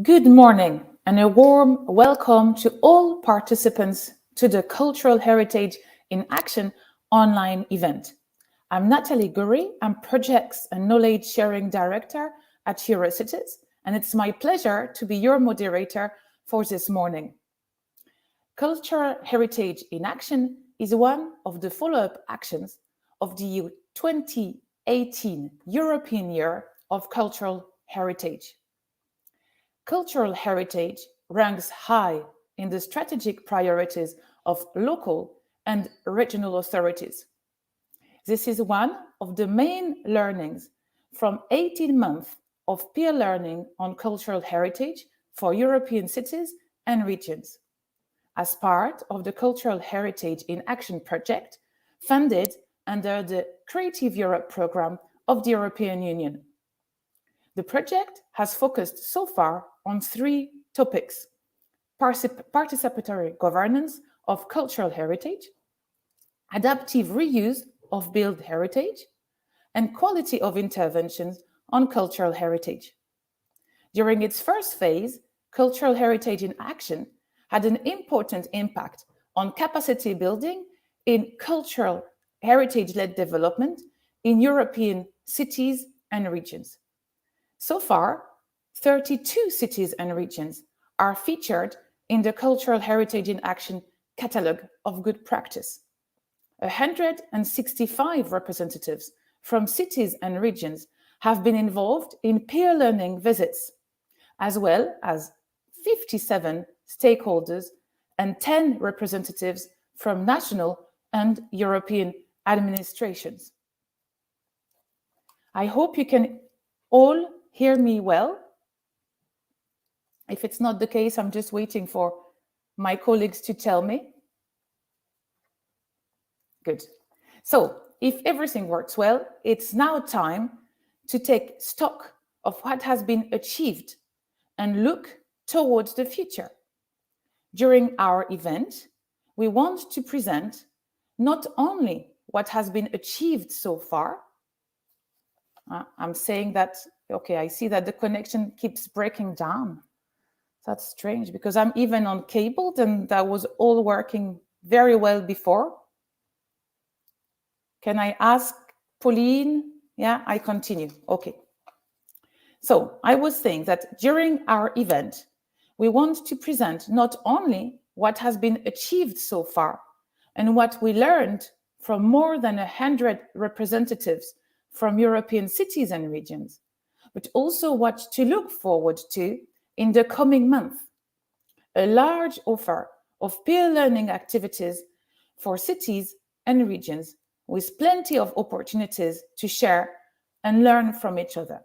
Good morning and a warm welcome to all participants to the Cultural Heritage in Action online event. I'm Natalie Guri, I'm Projects and Knowledge Sharing Director at Eurocities, and it's my pleasure to be your moderator for this morning. Cultural Heritage in Action is one of the follow-up actions of the 2018 European Year of Cultural Heritage. Cultural heritage ranks high in the strategic priorities of local and regional authorities. This is one of the main learnings from 18 months of peer learning on cultural heritage for European cities and regions, as part of the Cultural Heritage in Action project funded under the Creative Europe program of the European Union. The project has focused so far on three topics: participatory governance of cultural heritage, adaptive reuse of built heritage, and quality of interventions on cultural heritage. During its first phase, Cultural Heritage in Action had an important impact on capacity building in cultural heritage-led development in European cities and regions. So far, 32 cities and regions are featured in the Cultural Heritage in Action catalogue of good practice. 165 representatives from cities and regions have been involved in peer learning visits, as well as 57 stakeholders and 10 representatives from national and European administrations. I hope you can all hear me well. If it's not the case, I'm just waiting for my colleagues to tell me. Good. So if everything works well, it's now time to take stock of what has been achieved and look towards the future. During our event, we want to present not only what has been achieved so far. I'm saying that, okay, I see that the connection keeps breaking down. That's strange because I'm even on cable and that was all working very well before. Can I ask Pauline? Yeah, I continue. Okay. So I was saying that during our event, we want to present not only what has been achieved so far and what we learned from more than 100 representatives from European cities and regions, but also what to look forward to in the coming month. A large offer of peer learning activities for cities and regions with plenty of opportunities to share and learn from each other.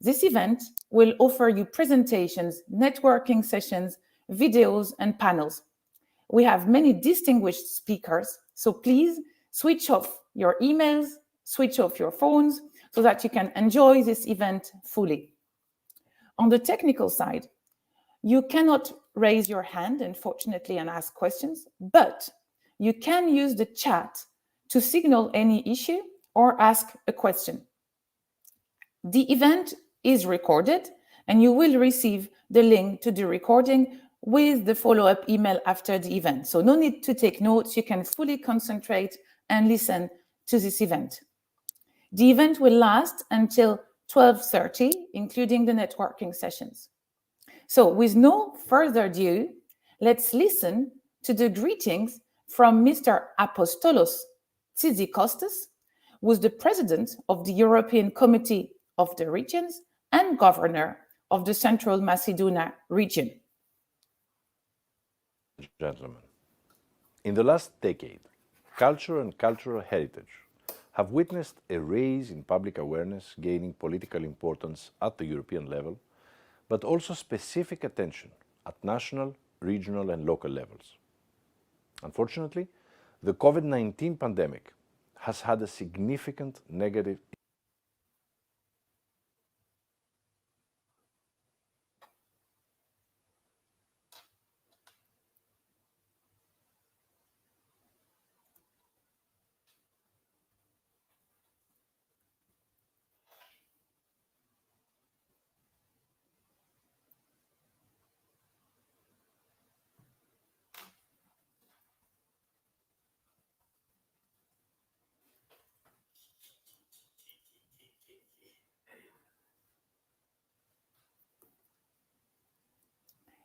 This event will offer you presentations, networking sessions, videos, and panels. We have many distinguished speakers, so please switch off your emails, switch off your phones so that you can enjoy this event fully. On the technical side, you cannot raise your hand, unfortunately, and ask questions, but you can use the chat to signal any issue or ask a question. The event is recorded, and you will receive the link to the recording with the follow-up email after the event. So no need to take notes, you can fully concentrate and listen to this event. The event will last until 12:30, including the networking sessions. So with no further ado, let's listen to the greetings from Mr. Apostolos Tzitzikostas, who is the president of the European Committee of the Regions and governor of the Central Macedonia region. Gentlemen, in the last decade, culture and cultural heritage have witnessed a rise in public awareness gaining political importance at the European level, but also specific attention at national, regional, and local levels. Unfortunately, the COVID-19 pandemic has had a significant negative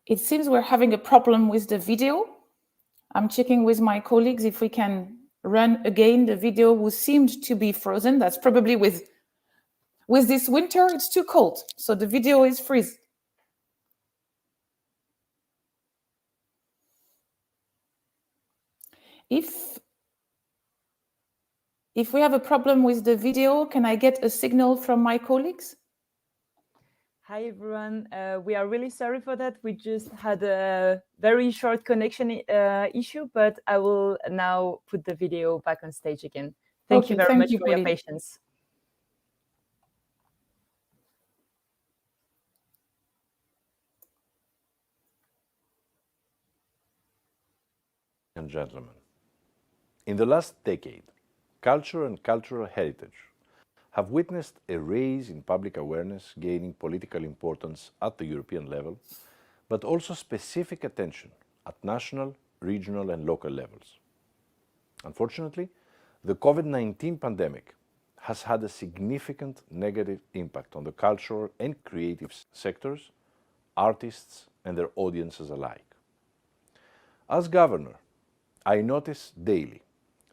It seems we're having a problem with the video. I'm checking with my colleagues if we can run again the video, who seemed to be frozen. That's probably with this winter, it's too cold, so the video is freeze. If we have a problem with the video, can I get a signal from my colleagues? Hi, everyone. We are really sorry for that. We just had a very short connection issue, but I will now put the video back on stage again. Thank you very much for your patience. And gentlemen, in the last decade, culture and cultural heritage have witnessed a rise in public awareness gaining political importance at the European level, but also specific attention at national, regional and local levels. Unfortunately, the COVID-19 pandemic has had a significant negative impact on the cultural and creative sectors, artists and their audiences alike. As governor, I notice daily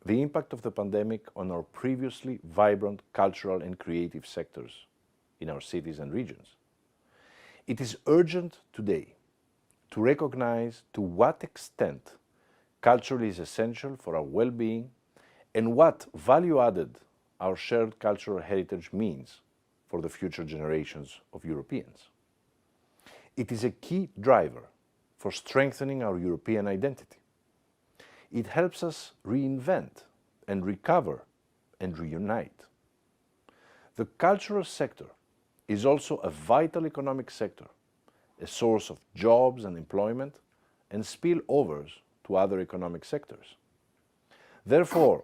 the impact of the pandemic on our previously vibrant cultural and creative sectors in our cities and regions. It is urgent today to recognize to what extent culture is essential for our well-being and what value added our shared cultural heritage means for the future generations of Europeans. It is a key driver for strengthening our European identity. It helps us reinvent and recover and reunite. The cultural sector is also a vital economic sector, a source of jobs and employment, and spillovers to other economic sectors. Therefore,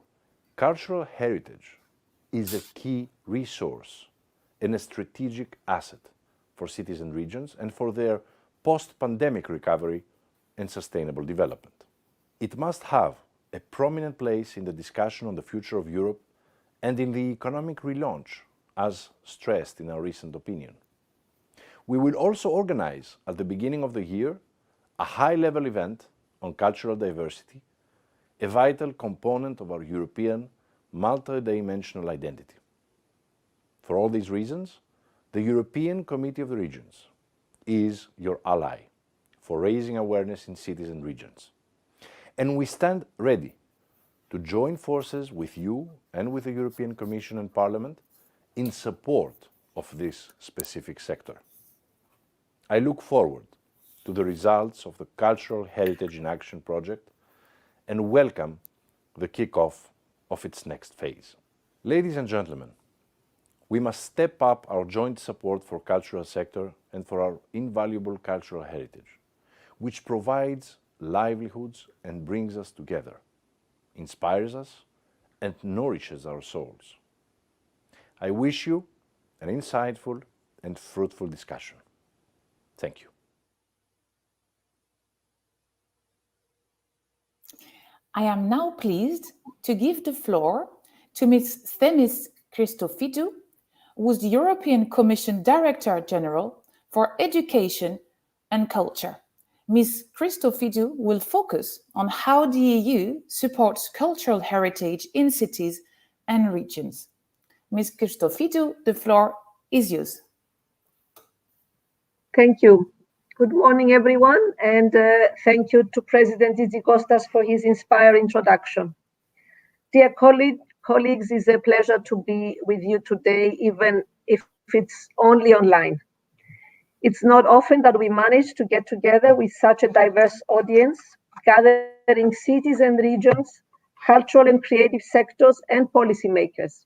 cultural heritage is a key resource and a strategic asset for cities and regions and for their post-pandemic recovery and sustainable development. It must have a prominent place in the discussion on the future of Europe and in the economic relaunch, as stressed in our recent opinion. We will also organize at the beginning of the year a high-level event on cultural diversity, a vital component of our European multidimensional identity. For all these reasons, the European Committee of the Regions is your ally for raising awareness in cities and regions. And we stand ready to join forces with you and with the European Commission and Parliament in support of this specific sector. I look forward to the results of the Cultural Heritage in Action project and welcome the kickoff of its next phase. Ladies and gentlemen, we must step up our joint support for cultural sector and for our invaluable cultural heritage, which provides livelihoods and brings us together, inspires us and nourishes our souls. I wish you an insightful and fruitful discussion. Thank you. I am now pleased to give the floor to Ms. Themis Christophidou, who is the European Commission Director General for Education and Culture. Ms. Christophidou will focus on how the EU supports cultural heritage in cities and regions. Ms. Christophidou, the floor is yours. Thank you. Good morning, everyone, and thank you to President Tzitzikostas for his inspiring introduction. Dear colleagues, it's a pleasure to be with you today, even if it's only online. It's not often that we manage to get together with such a diverse audience, gathering cities and regions, cultural and creative sectors, and policymakers.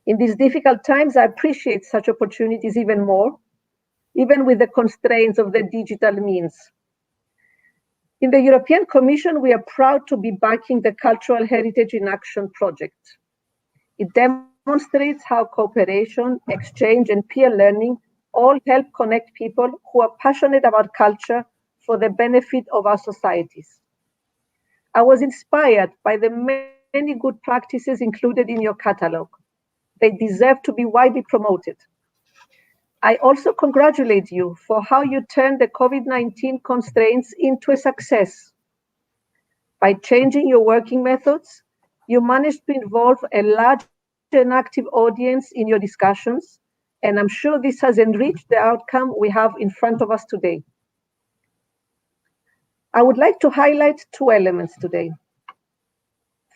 In these difficult times, I appreciate such opportunities even more, even with the constraints of the digital means. In the European Commission, we are proud to be backing the Cultural Heritage in Action project. It demonstrates how cooperation, exchange, and peer learning all help connect people who are passionate about culture for the benefit of our societies. I was inspired by the many good practices included in your catalogue. They deserve to be widely promoted. I also congratulate you for how you turned the COVID-19 constraints into a success. By changing your working methods, you managed to involve a large and active audience in your discussions, and I'm sure this has enriched the outcome we have in front of us today. I would like to highlight two elements today.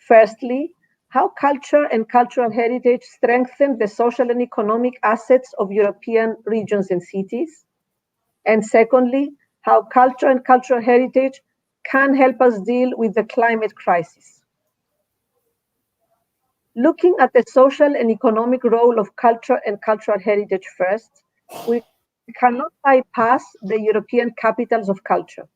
Firstly, how culture and cultural heritage strengthen the social and economic assets of European regions and cities. And secondly, how culture and cultural heritage can help us deal with the climate crisis. Looking at the social and economic role of culture and cultural heritage first, we cannot bypass the European capitals of culture.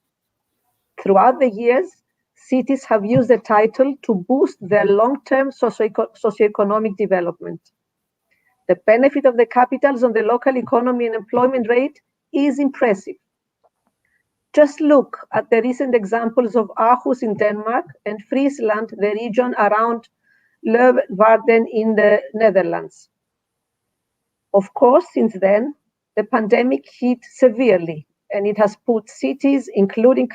Throughout the years, cities have used the title to boost their long-term socioeconomic development. The benefit of the capitals on the local economy and employment rate is impressive. Just look at the recent examples of Aarhus in Denmark and Friesland, the region around Leeuwarden in the Netherlands. Of course, since then, the pandemic hit severely, and it has put cities, including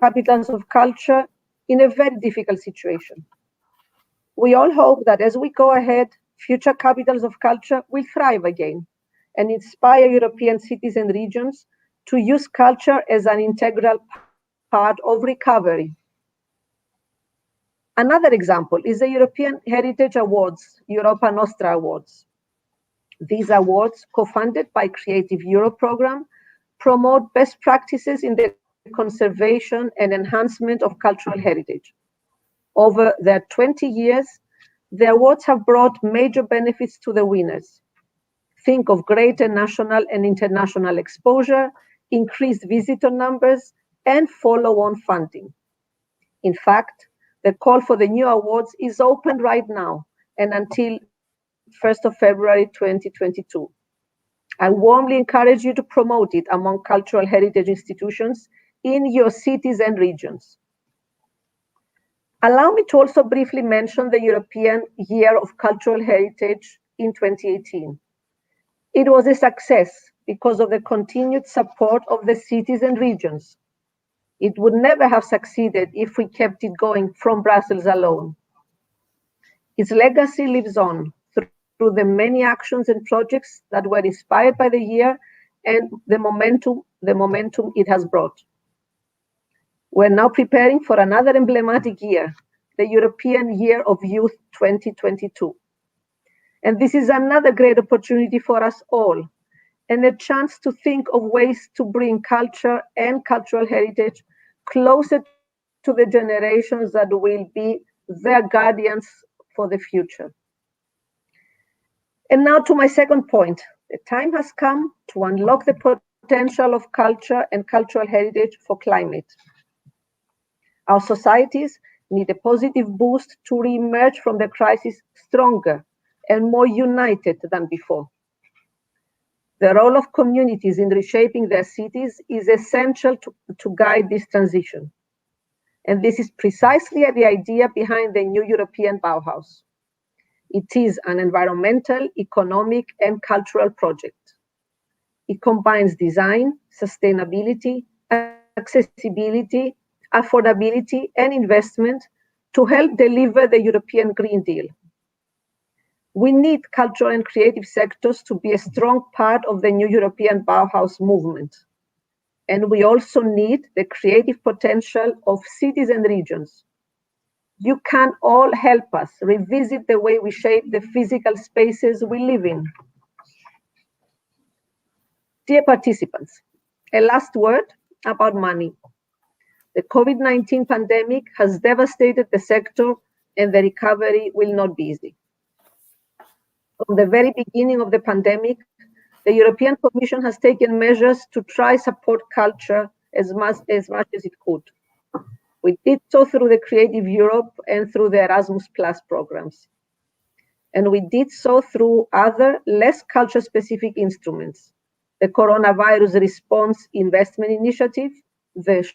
capitals of culture, in a very difficult situation. We all hope that as we go ahead, future capitals of culture will thrive again and inspire European cities and regions to use culture as an integral part of recovery. Another example is the European Heritage Awards, Europa Nostra Awards. These awards, co-funded by Creative Europe program, promote best practices in the conservation and enhancement of cultural heritage. Over their 20 years, the awards have brought major benefits to the winners. Think of greater national and international exposure, increased visitor numbers, and follow-on funding. In fact, the call for the new awards is open right now and until 1st of February 2022. I warmly encourage you to promote it among cultural heritage institutions in your cities and regions. Allow me to also briefly mention the European Year of Cultural Heritage in 2018. It was a success because of the continued support of the cities and regions. It would never have succeeded if we kept it going from Brussels alone. Its legacy lives on through the many actions and projects that were inspired by the year and the momentum it has brought. We're now preparing for another emblematic year, the European Year of Youth 2022. And this is another great opportunity for us all, and a chance to think of ways to bring culture and cultural heritage closer to the generations that will be their guardians for the future. And now to my second point. The time has come to unlock the potential of culture and cultural heritage for climate. Our societies need a positive boost to re-emerge from the crisis stronger and more united than before. The role of communities in reshaping their cities is essential to guide this transition. And this is precisely the idea behind the new European Bauhaus. It is an environmental, economic, and cultural project. It combines design, sustainability, accessibility, affordability, and investment to help deliver the European Green Deal. We need cultural and creative sectors to be a strong part of the new European Bauhaus movement. And we also need the creative potential of cities and regions. You can all help us revisit the way we shape the physical spaces we live in. Dear participants, a last word about money. The COVID-19 pandemic has devastated the sector, and the recovery will not be easy. From the very beginning of the pandemic, the European Commission has taken measures to try support culture as much as it could. We did so through the Creative Europe and through the Erasmus Plus programs. And we did so through other less culture-specific instruments, the Coronavirus Response Investment Initiative, the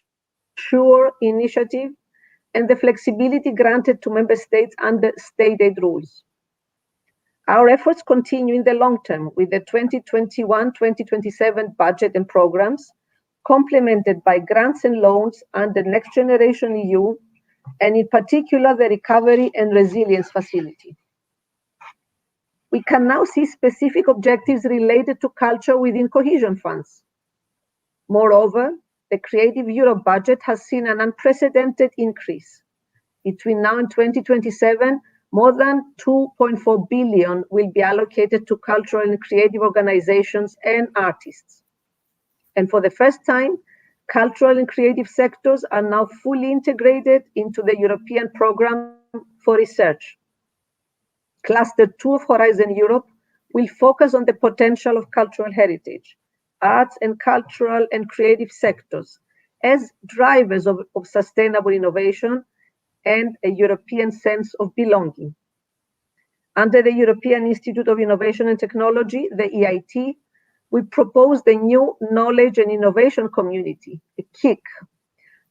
SURE initiative, and the flexibility granted to member states under state aid rules. Our efforts continue in the long term with the 2021-2027 budget and programs, complemented by grants and loans under Next Generation EU, and in particular the Recovery and Resilience Facility. We can now see specific objectives related to culture within cohesion funds. Moreover, the Creative Europe budget has seen an unprecedented increase. Between now and 2027, more than 2.4 billion will be allocated to cultural and creative organizations and artists. And for the first time, cultural and creative sectors are now fully integrated into the European Programme for Research. Cluster 2 of Horizon Europe will focus on the potential of cultural heritage, arts and cultural and creative sectors as drivers of sustainable innovation and a European sense of belonging. Under the European Institute of Innovation and Technology, the EIT, we propose the new Knowledge and Innovation Community, the KIC,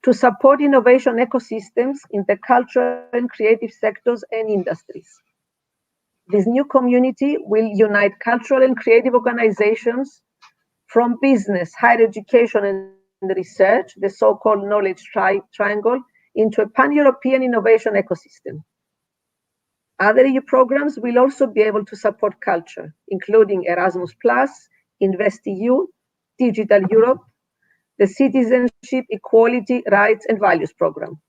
to support innovation ecosystems in the cultural and creative sectors and industries. This new community will unite cultural and creative organizations from business, higher education, and research, the so-called knowledge triangle, into a pan-European innovation ecosystem. Other EU programs will also be able to support culture, including Erasmus+, InvestEU, Digital Europe, the Citizenship, Equality, Rights and Values Programme.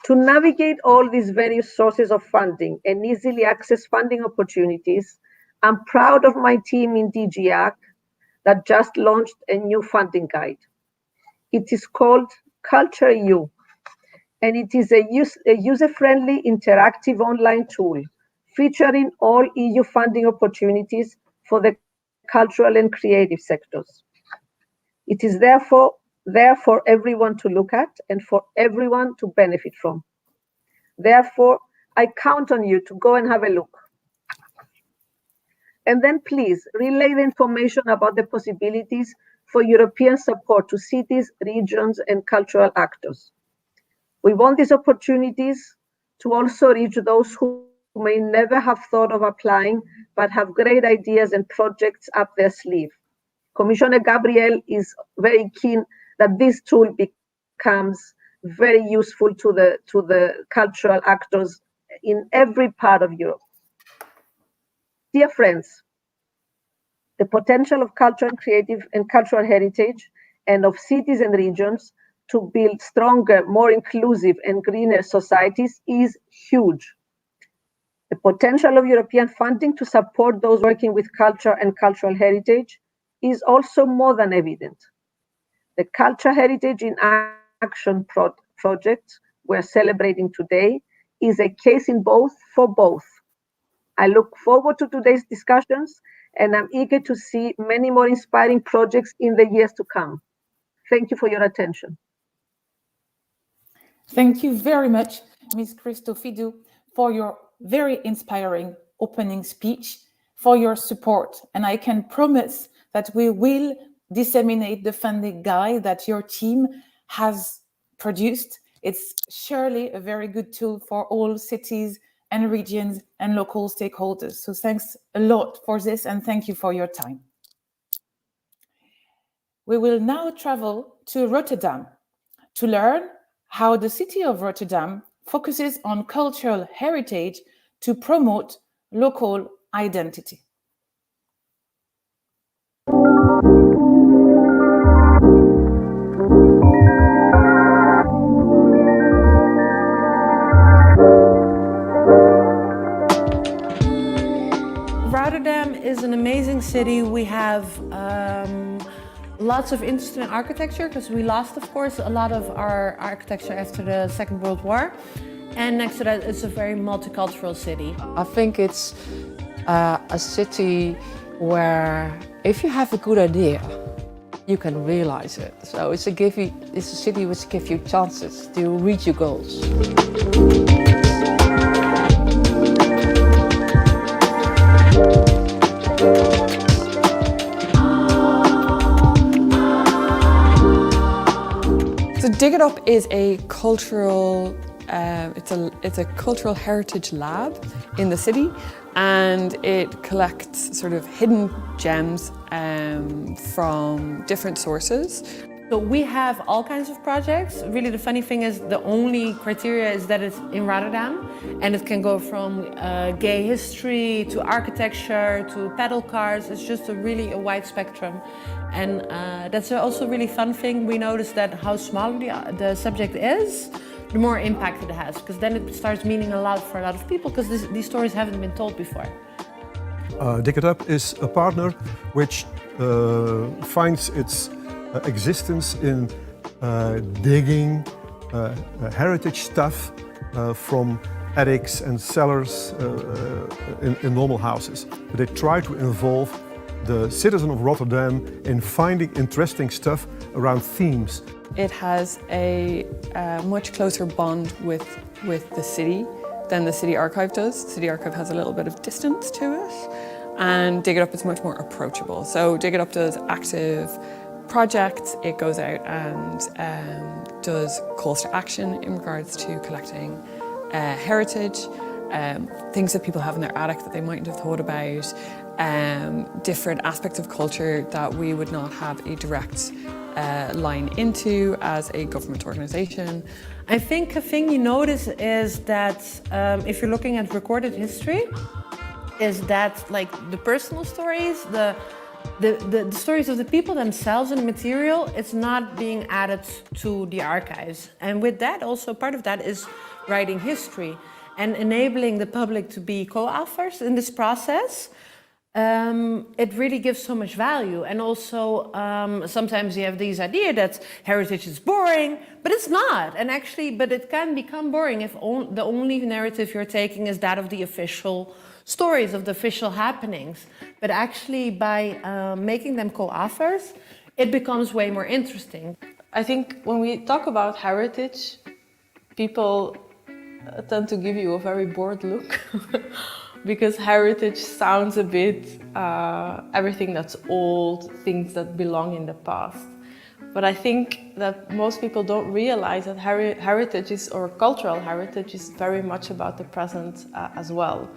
To navigate all these various sources of funding and easily access funding opportunities, I'm proud of my team in DG ACT that just launched a new funding guide. It is called Culture EU, and it is a user-friendly interactive online tool featuring all EU funding opportunities for the cultural and creative sectors. It is therefore there for everyone to look at and for everyone to benefit from. Therefore, I count on you to go and have a look. And then please relay the information about the possibilities for European support to cities, regions, and cultural actors. We want these opportunities to also reach those who may never have thought of applying, but have great ideas and projects up their sleeve. Commissioner Gabriel is very keen that this tool becomes very useful to the cultural actors in every part of Europe. Dear friends, the potential of culture and creative and cultural heritage and of cities and regions to build stronger, more inclusive and greener societies is huge. The potential of European funding to support those working with culture and cultural heritage is also more than evident. The Culture Heritage in Action project we're celebrating today is a case in both for both. I look forward to today's discussions, and I'm eager to see many more inspiring projects in the years to come. Thank you for your attention. Thank you very much, Ms. Christophidou, for your very inspiring opening speech, for your support. And I can promise that we will disseminate the funding guide that your team has produced. It's surely a very good tool for all cities and regions and local stakeholders. So thanks a lot for this, and thank you for your time. We will now travel to Rotterdam to learn how the city of Rotterdam focuses on cultural heritage to promote local identity. Rotterdam is an amazing city. We have lots of interest in architecture because we lost, of course, a lot of our architecture after the Second World War. And next to that, it's a very multicultural city. I think it's a city where if you have a good idea, you can realize it. So it's a city which gives you chances to reach your goals. So Dig It Up is a cultural, it's a cultural heritage lab in the city and it collects sort of hidden gems from different sources. So we have all kinds of projects. Really, the funny thing is the only criteria is that it's in Rotterdam, and it can go from gay history to architecture to pedal cars. It's just really a wide spectrum. And that's also a really fun thing. We noticed that how smaller the subject is, the more impact it has, because then it starts meaning a lot for a lot of people, because these stories haven't been told before. Dig It Up is a partner which finds its existence in digging heritage stuff from attics and cellars in normal houses. But they try to involve the citizen of Rotterdam in finding interesting stuff around themes. It has a much closer bond with the city than the City Archive does. The City Archive has a little bit of distance to it, and Dig It Up is much more approachable. So Dig It Up does active projects. It goes out and does calls to action in regards to collecting heritage, things that people have in their attic that they mightn't have thought about, different aspects of culture that we would not have a direct line into as a government organisation. I think a thing you notice is that if you're looking at recorded history, is that like the personal stories, the stories of the people themselves and the material, it's not being added to the archives. And with that, also part of that is writing history and enabling the public to be co-authors in this process. It really gives so much value. And also, sometimes you have this idea that heritage is boring, but it's not. And actually, but it can become boring if the only narrative you're taking is that of the official stories, of the official happenings. But actually, by making them co-authors, it becomes way more interesting. I think when we talk about heritage, people tend to give you a very bored look. Because heritage sounds a bit everything that's old, things that belong in the past. But I think that most people don't realize that heritage is, or cultural heritage is very much about the present as well.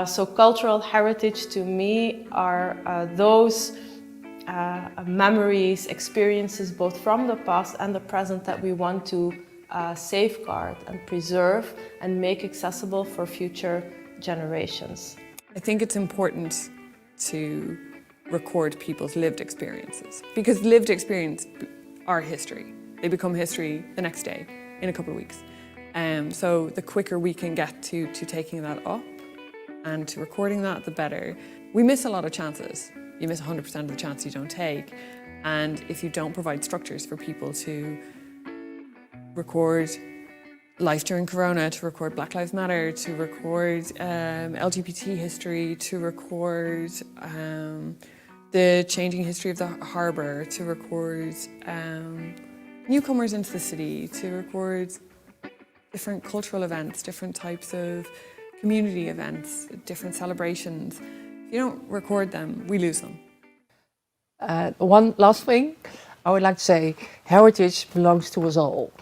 So cultural heritage to me are those memories, experiences both from the past and the present that we want to safeguard and preserve and make accessible for future generations. I think it's important to record people's lived experiences, because lived experience are history. They become history the next day, in a couple of weeks. So the quicker we can get to taking that up and to recording that, the better. We miss a lot of chances. You miss 100% of the chance you don't take. And if you don't provide structures for people to record life during Corona, to record Black Lives Matter, to record LGBT history, to record the changing history of the harbour, to record newcomers into the city, to record different cultural events, different types of community events, different celebrations. If you don't record them, we lose them. One last thing, I would like to say, heritage belongs to us all.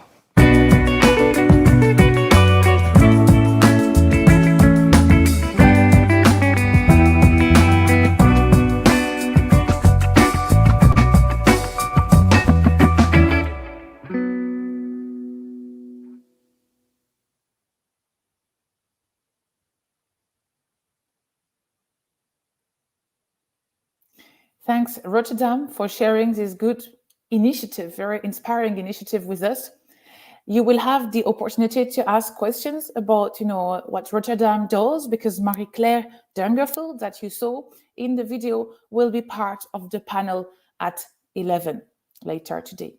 Thanks, Rotterdam, for sharing this good initiative, very inspiring initiative with us. You will have the opportunity to ask questions about, what Rotterdam does, because Marcler Dengerfield, that you saw in the video, will be part of the panel at 11 later today.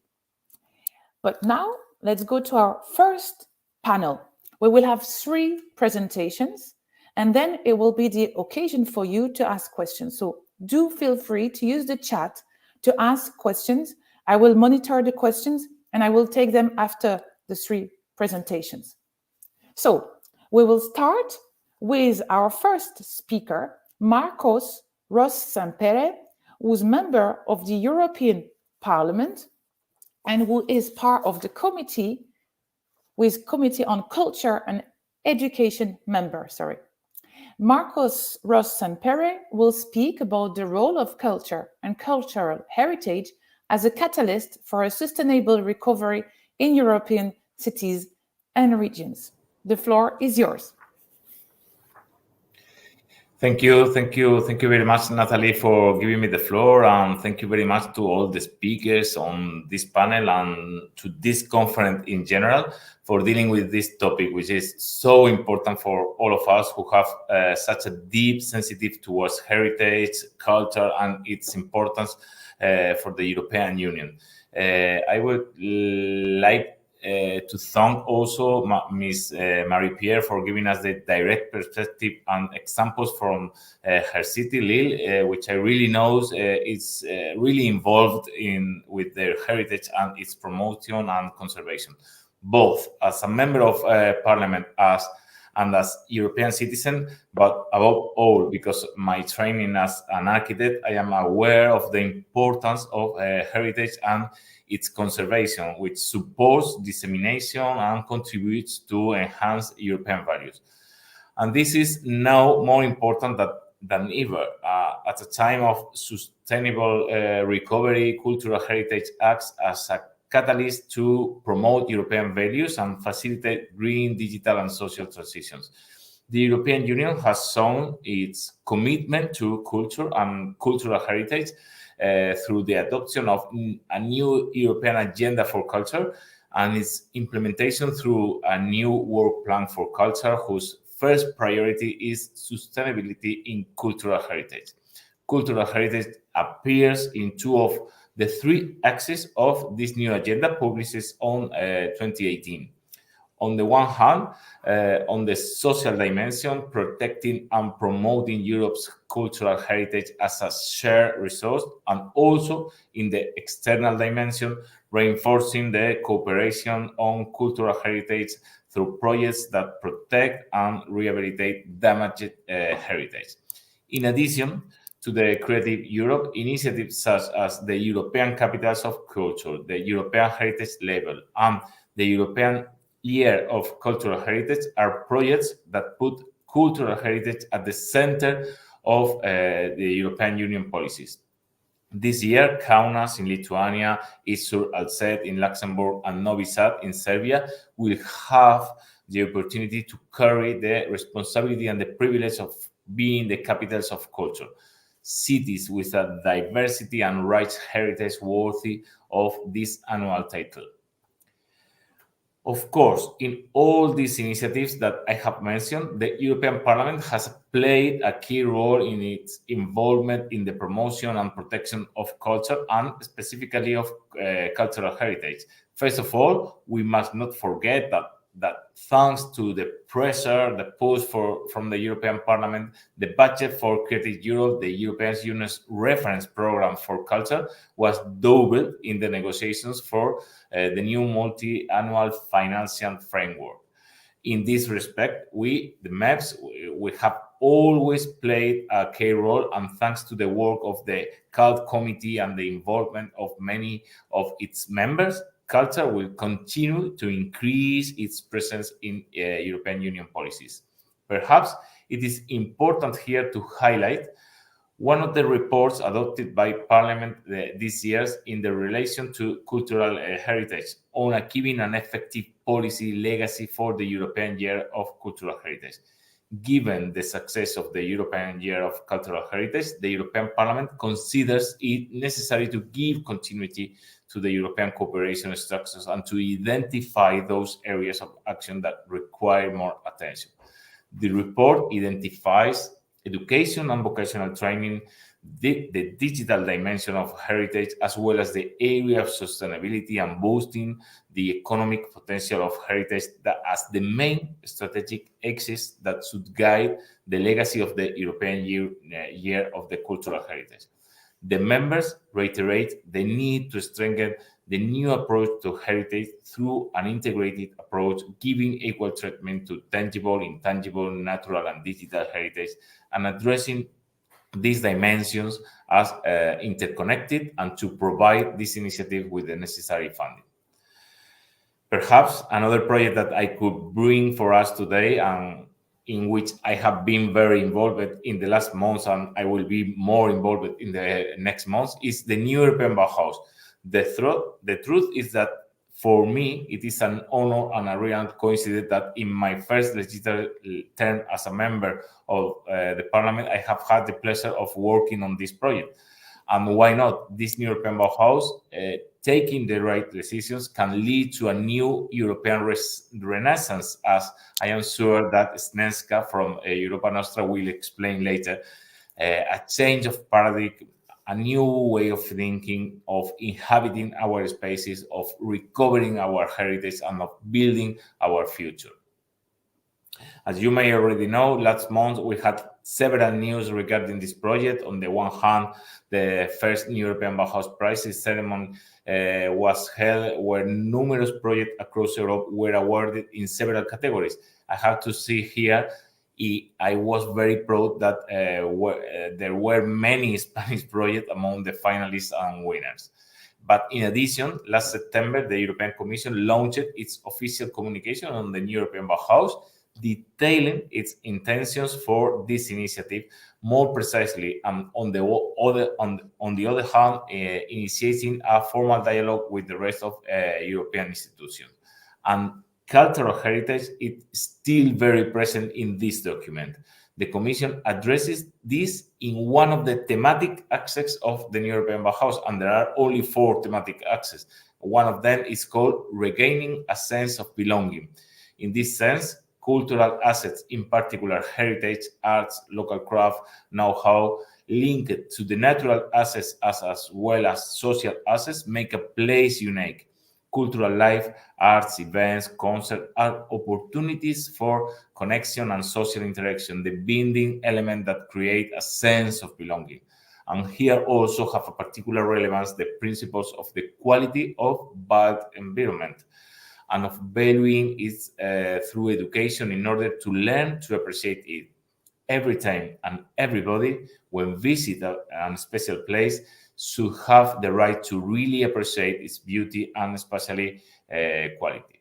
But now let's go to our first panel. We will have 3 presentations, and then it will be the occasion for you to ask questions. So do feel free to use the chat to ask questions. I will monitor the questions and I will take them after the 3 presentations. So we will start with our first speaker, Marcos Ros-Sampere, who's member of the European Parliament and who is part of the Committee on Culture and Education member. Marcos Ross-Sanpere will speak about the role of culture and cultural heritage as a catalyst for a sustainable recovery in European cities and regions. The floor is yours. Thank you very much, Natalie, for giving me the floor, and thank you very much to all the speakers on this panel and to this conference in general for dealing with this topic, which is so important for all of us who have such a deep sensitivity towards heritage, culture, and its importance for the European Union. I would like to thank also Ms. Marie-Pierre for giving us the direct perspective and examples from her city, Lille, which I really know is really involved with their heritage and its promotion and conservation. Both as a member of Parliament and as European citizen, but above all, because my training as an architect, I am aware of the importance of heritage and its conservation, which supports dissemination and contributes to enhance European values. And this is now more important than ever. At a time of sustainable recovery, cultural heritage acts as a catalyst to promote European values and facilitate green, digital, and social transitions. The European Union has shown its commitment to culture and cultural heritage through the adoption of a new European agenda for culture and its implementation through a new work plan for culture, whose first priority is sustainability in cultural heritage. Cultural heritage appears in two of the three axes of this new agenda published on 2018. On the one hand, on the social dimension, protecting and promoting Europe's cultural heritage as a shared resource, and also in the external dimension, reinforcing the cooperation on cultural heritage through projects that protect and rehabilitate damaged heritage. In addition to the Creative Europe, initiatives such as the European Capitals of Culture, the European Heritage Label, and the European Year of Cultural Heritage are projects that put cultural heritage at the center of the European Union policies. This year, Kaunas in Lithuania, Izur-Alzette in Luxembourg, and Novi Sad in Serbia will have the opportunity to carry the responsibility and the privilege of being the capitals of culture, cities with a diversity and rich heritage worthy of this annual title. Of course, in all these initiatives that I have mentioned, the European Parliament has played a key role in its involvement in the promotion and protection of culture and specifically of cultural heritage. First of all, we must not forget that thanks to the pressure, the push from the European Parliament, the budget for Creative Europe, the European Union's reference program for culture, was doubled in the negotiations for the new multi-annual financial framework. In this respect, we, the MEPs, we have always played a key role, and thanks to the work of the CULT committee and the involvement of many of its members, culture will continue to increase its presence in European Union policies. Perhaps it is important here to highlight one of the reports adopted by Parliament this year in the relation to cultural heritage on achieving an effective policy legacy for the European Year of Cultural Heritage. Given the success of the European Year of Cultural Heritage, the European Parliament considers it necessary to give continuity to the European cooperation structures and to identify those areas of action that require more attention. The report identifies education and vocational training, the digital dimension of heritage, as well as the area of sustainability and boosting the economic potential of heritage as the main strategic axis that should guide the legacy of the European Year of the Cultural Heritage. The members reiterate the need to strengthen the new approach to heritage through an integrated approach, giving equal treatment to tangible, intangible, natural, and digital heritage, and addressing these dimensions as interconnected, and to provide this initiative with the necessary funding. Perhaps another project that I could bring for us today, and in which I have been very involved in the last months, and I will be more involved in the next months, is the new European Bauhaus. The truth is that for me, it is an honor and a real coincidence that in my first legislative term as a member of the Parliament, I have had the pleasure of working on this project. And why not? This new European Bauhaus, taking the right decisions, can lead to a new European renaissance, as I am sure that Sneska from Europa Nostra will explain later. A change of paradigm, a new way of thinking, of inhabiting our spaces, of recovering our heritage, and of building our future. As you may already know, last month we had several news regarding this project. On the one hand, the first new European Bauhaus Prizes ceremony was held, where numerous projects across Europe were awarded in several categories. I have to see here, I was very proud that there were many Spanish projects among the finalists and winners. But in addition, last September, the European Commission launched its official communication on the new European Bauhaus, detailing its intentions for this initiative more precisely, and on the other hand, initiating a formal dialogue with the rest of European institutions. And cultural heritage is still very present in this document. The Commission addresses this in one of the thematic axes of the new European Bauhaus, and there are only 4 thematic axes. One of them is called Regaining a Sense of Belonging. In this sense, cultural assets, in particular heritage, arts, local craft, know-how, linked to the natural assets as well as social assets, make a place unique. Cultural life, arts, events, concerts are opportunities for connection and social interaction, the binding element that create a sense of belonging. And here also have a particular relevance the principles of the quality of built environment and of valuing it through education in order to learn to appreciate it. Every time and everybody, when visit a special place, should have the right to really appreciate its beauty and especially quality.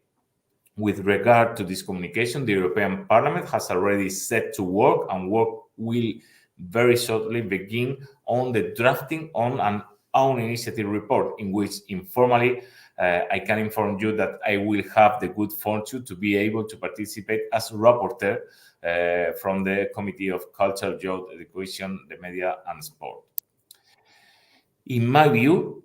With regard to this communication, the European Parliament has already set to work, and work will very shortly begin on the drafting on an own initiative report, in which informally I can inform you that I will have the good fortune to be able to participate as rapporteur from the Committee of Culture, Youth, Education, the Media and Sport. In my view,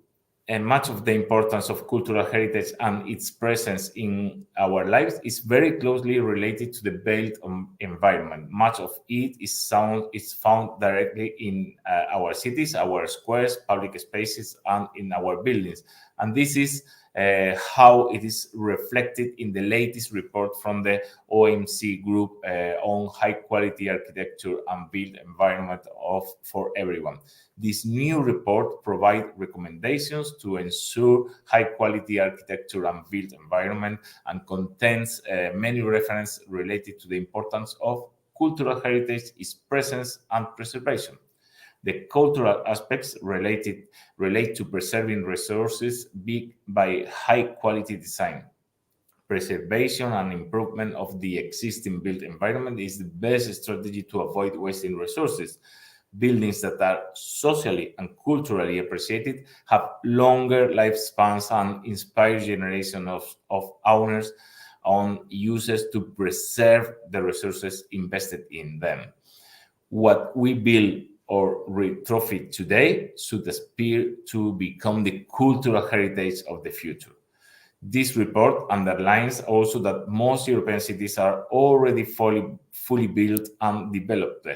and much of the importance of cultural heritage and its presence in our lives is very closely related to the built environment. Much of it is found directly in our cities, our squares, public spaces, and in our buildings. And this is how it is reflected in the latest report from the OMC group on high-quality architecture and built environment for everyone. This new report provides recommendations to ensure high-quality architecture and built environment, and contains many references related to the importance of cultural heritage, its presence and preservation. The cultural aspects relate to preserving resources by high-quality design. Preservation and improvement of the existing built environment is the best strategy to avoid wasting resources. Buildings that are socially and culturally appreciated have longer lifespans and inspire generations of owners and users to preserve the resources invested in them. What we build or retrofit today should aspire to become the cultural heritage of the future. This report underlines also that most European cities are already fully built and developed.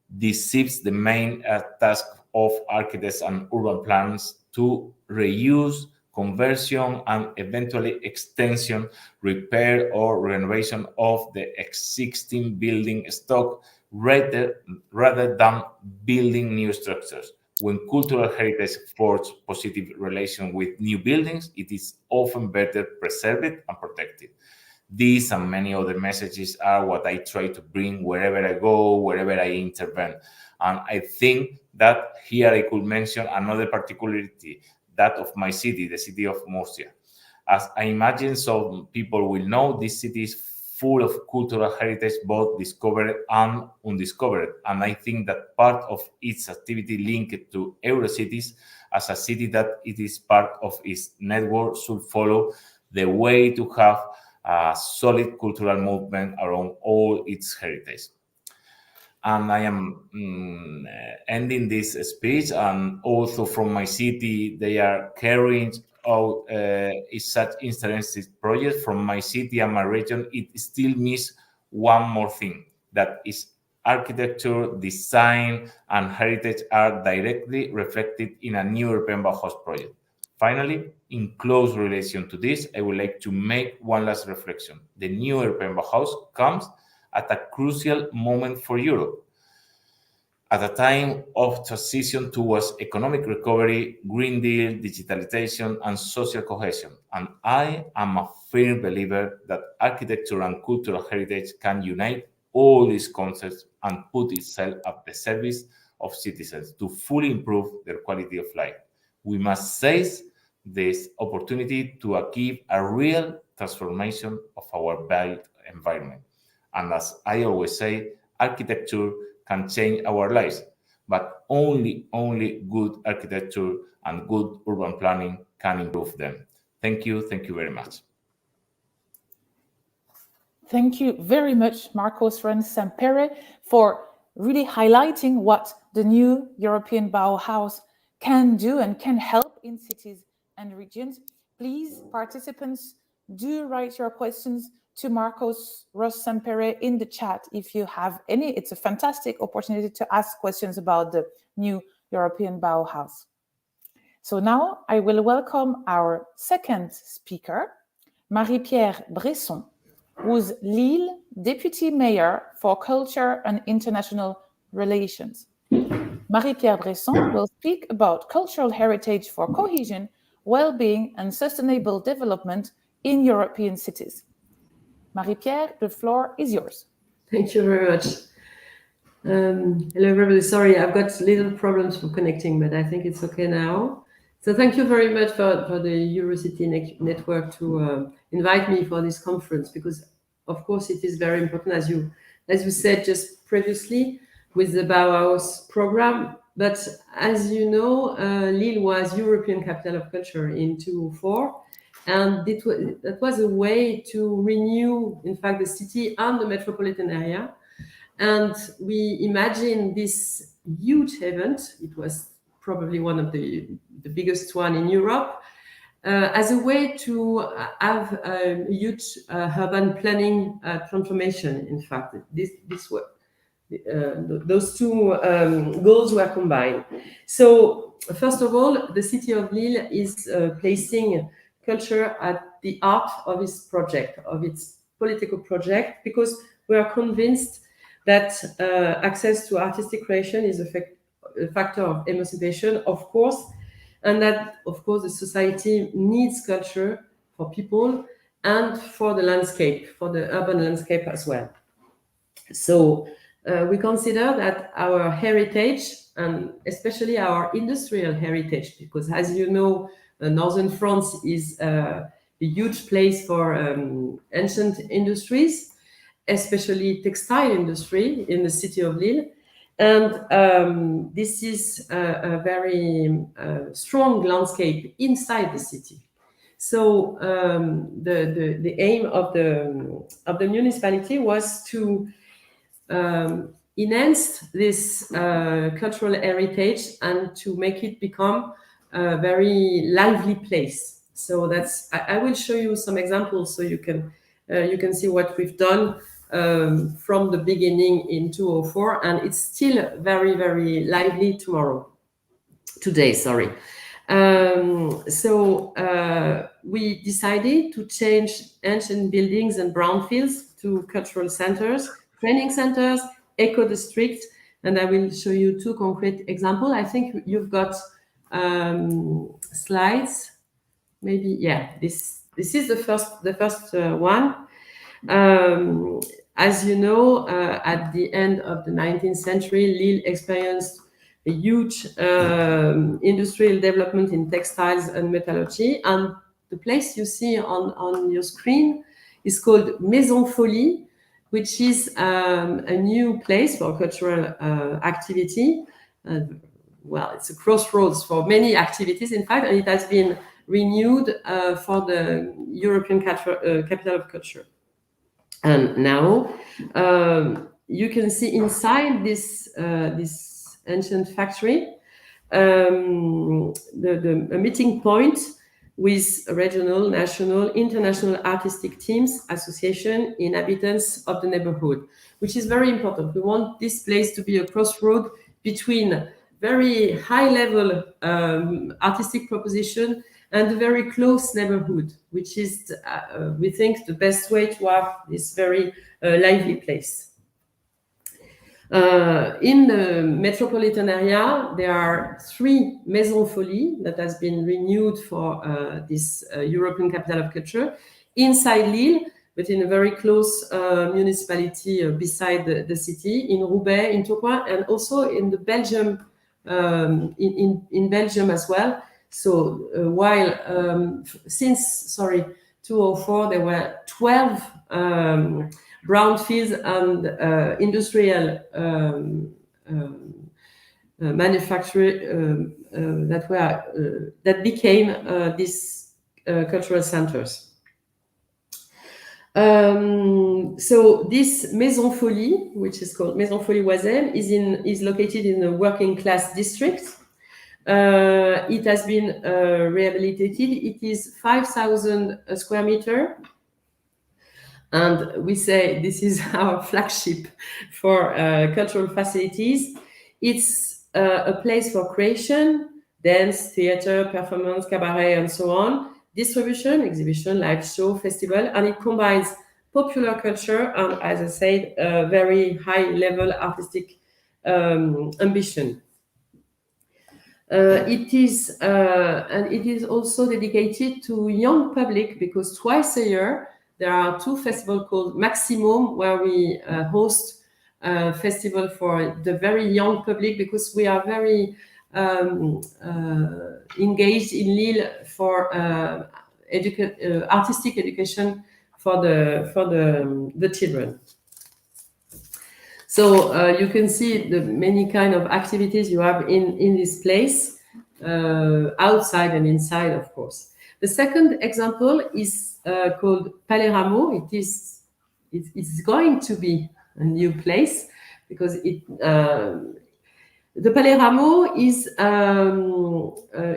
This shifts the main task of architects and urban planners to reuse, conversion, and eventually extension, repair, or renovation of the existing building stock rather than building new structures. When cultural heritage forges positive relation with new buildings, it is often better preserved and protected. These and many other messages are what I try to bring wherever I go, wherever I intervene. And I think that here I could mention another particularity, that of my city, the city of Murcia. As I imagine some people will know, this city is full of cultural heritage, both discovered and undiscovered. And I think that part of its activity linked to Eurocities as a city that it is part of its network should follow the way to have a solid cultural movement around all its heritage. And I am ending this speech, and also from my city, they are carrying out such interesting projects. From my city and my region, it still misses one more thing, that is architecture, design, and heritage are directly reflected in a new European Bauhaus project. Finally, in close relation to this, I would like to make one last reflection. The new European Bauhaus comes at a crucial moment for Europe, at a time of transition towards economic recovery, Green Deal, digitalization, and social cohesion. And I am a firm believer that architecture and cultural heritage can unite all these concepts and put itself at the service of citizens to fully improve their quality of life. We must seize this opportunity to achieve a real transformation of our built environment. And as I always say, architecture can change our lives, but only good architecture and good urban planning can improve them. Thank you very much. Thank you very much, Marcos Sempere, for really highlighting what the new European Bauhaus can do and can help in cities and regions. Please, participants, do write your questions to Marcos Sempere in the chat if you have any. It's a fantastic opportunity to ask questions about the new European Bauhaus. So now I will welcome our second speaker, Marie-Pierre Bresson, who's Lille Deputy Mayor for Culture and International Relations. Marie-Pierre Bresson will speak about cultural heritage for cohesion, well-being and sustainable development in European cities. Marie-Pierre, the floor is yours. Thank you very much. Hello, everybody. Sorry, I've got little problems for connecting, but I think it's okay now. So thank you very much for the Eurocity network to invite me for this conference, because of course it is very important, as you said just previously, with the Bauhaus program. But as you know, Lille was European Capital of Culture in 2004. And that was a way to renew, in fact, the city and the metropolitan area. And we imagined this huge event, it was probably one of the biggest one in Europe, as a way to have a huge urban planning transformation. In fact, those two goals were combined. So first of all, the city of Lille is placing culture at the heart of its project, of its political project, because we are convinced that access to artistic creation is a factor of emancipation, of course, and that, of course, the society needs culture for people and for the landscape, for the urban landscape as well. So we consider that our heritage, and especially our industrial heritage, because as you know, northern France is a huge place for ancient industries, especially textile industry in the city of Lille. And this is a very strong landscape inside the city. So the aim of the municipality was to enhance this cultural heritage and to make it become a very lively place. So that's, I will show you some examples so you can see what we've done from the beginning in 2004, and it's still very, very lively today. So we decided to change ancient buildings and brownfields to cultural centers, training centers, eco districts, and I will show you two concrete examples. I think you've got slides. Maybe, yeah. This is the first one. As you know, at the end of the 19th century, Lille experienced a huge industrial development in textiles and metallurgy. And the place you see on your screen is called Maison Folie, which is a new place for cultural activity. Well, it's a crossroads for many activities, in fact, and it has been renewed for the European Capital of Culture. And now you can see inside this ancient factory a meeting point with regional, national, international artistic teams, association, inhabitants of the neighborhood, which is very important. We want this place to be a crossroad between very high-level artistic proposition and a very close neighborhood, which is, we think, the best way to have this very lively place. In the metropolitan area, there are 3 Maisons Folies that has been renewed for this European Capital of Culture inside Lille, but in a very close municipality beside the city, in Roubaix, in Tourcoing, and also in the Belgium, in Belgium as well. So while since 2004 there were 12 brownfields and industrial manufacturing that became these cultural centers. So this Maison Folie, which is called Maison Folie Oisem, is located in a working class district. It has been rehabilitated. It is 5,000 square meters. And we say this is our flagship for cultural facilities. It's a place for creation, dance, theater, performance, cabaret, and so on, distribution, exhibition, live show, festival, and it combines popular culture and, as I said, very high-level artistic ambition. It is also dedicated to young public because twice a year there are 2 festivals called Maximum, where we host a festival for the very young public because we are very engaged in Lille for artistic education for the children. So you can see the many kind of activities you have in this place, outside and inside, of course. The second example is called Paleramu. It's going to be a new place because the Paleramu is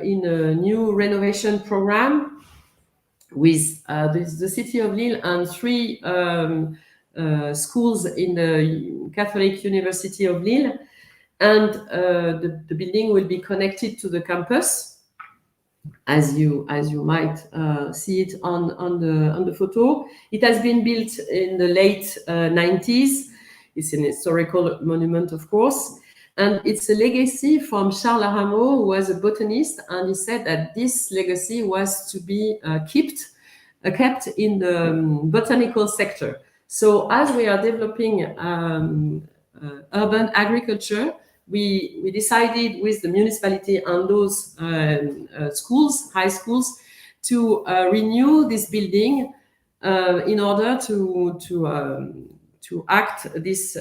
in a new renovation program with the city of Lille and 3 schools in the Catholic University of Lille, and the building will be connected to the campus, as you might see it on the photo. It has been built in the late 90s. It's an historical monument, of course, and it's a legacy from Charles Rameau, who was a botanist, and he said that this legacy was to be kept in the botanical sector. So as we are developing urban agriculture, we decided with the municipality and those schools, high schools, to renew this building in order to act this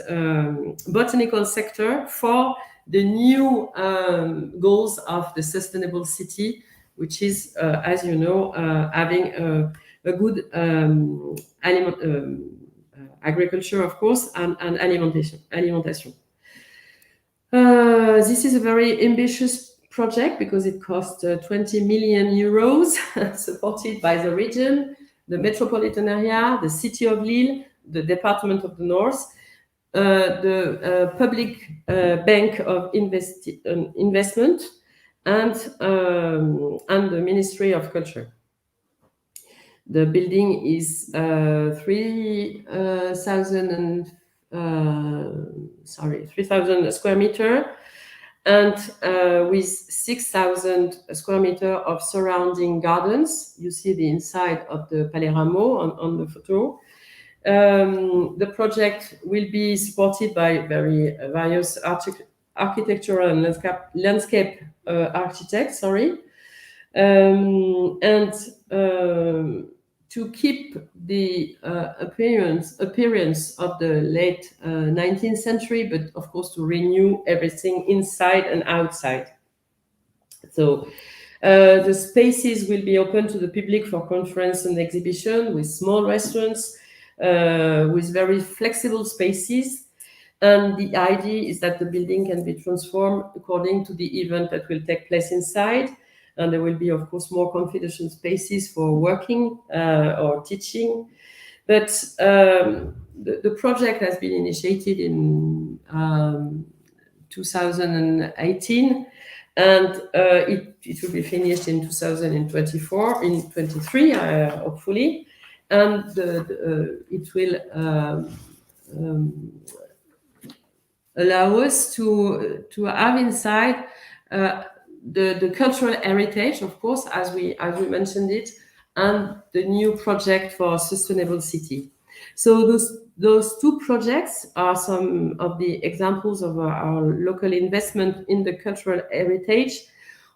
botanical sector for the new goals of the sustainable city, which is, as you know, having a good agriculture, of course, and alimentation. This is a very ambitious project because it cost 20 million euros, supported by the region, the metropolitan area, the city of Lille, the Department of the North, the Public Bank of Investment, and the Ministry of Culture. The building is 3,000 square meter, and with 6,000 square meter of surrounding gardens. You see the inside of the Paleramu on the photo. The project will be supported by various architectural and landscape architects. to keep the appearance of the late 19th century, but of course to renew everything inside and outside. So the spaces will be open to the public for conference and exhibition, with small restaurants, with very flexible spaces. And the idea is that the building can be transformed according to the event that will take place inside. And there will be, of course, more confidential spaces for working or teaching. But the project has been initiated in 2018, and it will be finished in 2023, hopefully. And it will allow us to have inside the cultural heritage, of course, as we mentioned it, and the new project for sustainable city. So those two projects are some of the examples of our local investment in the cultural heritage.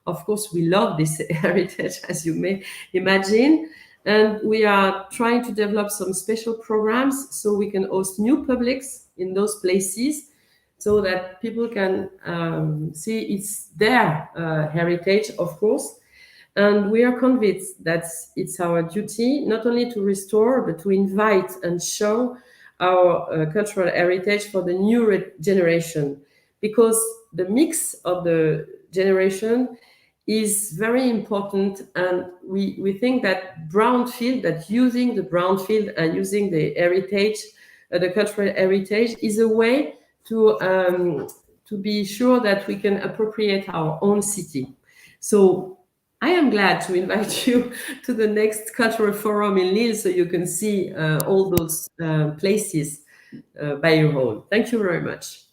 Of course, we love this heritage, as you may imagine, and we are trying to develop some special programs so we can host new publics in those places, so that people can see it's their heritage, of course. And we are convinced that it's our duty not only to restore, but to invite and show our cultural heritage for the new generation, because the mix of the generation is very important. And we think that brownfield, that using the brownfield and using the heritage, the cultural heritage, is a way to be sure that we can appropriate our own city. So I am glad to invite you to the next cultural forum in Lille, so you can see all those places by your own. Thank you very much.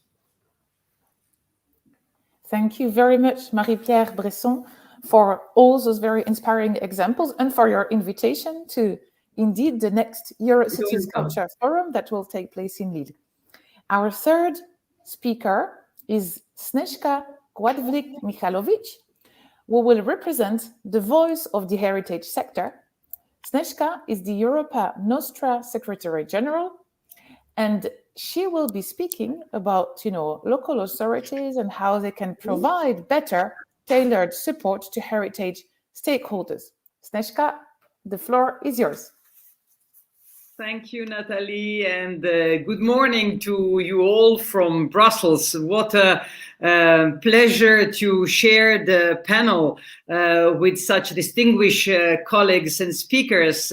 Thank you very much, Marie-Pierre Bresson, for all those very inspiring examples and for your invitation to indeed the next Eurocities Culture Forum that will take place in Lille. Our third speaker is Snežka Kwadvlik-Michalovic, who will represent the voice of the heritage sector. Snežka is the Europa Nostra Secretary General, and she will be speaking about, local authorities and how they can provide better tailored support to heritage stakeholders. Snežka, the floor is yours. Thank you, Nathalie, and good morning to you all from Brussels. What a pleasure to share the panel with such distinguished colleagues and speakers.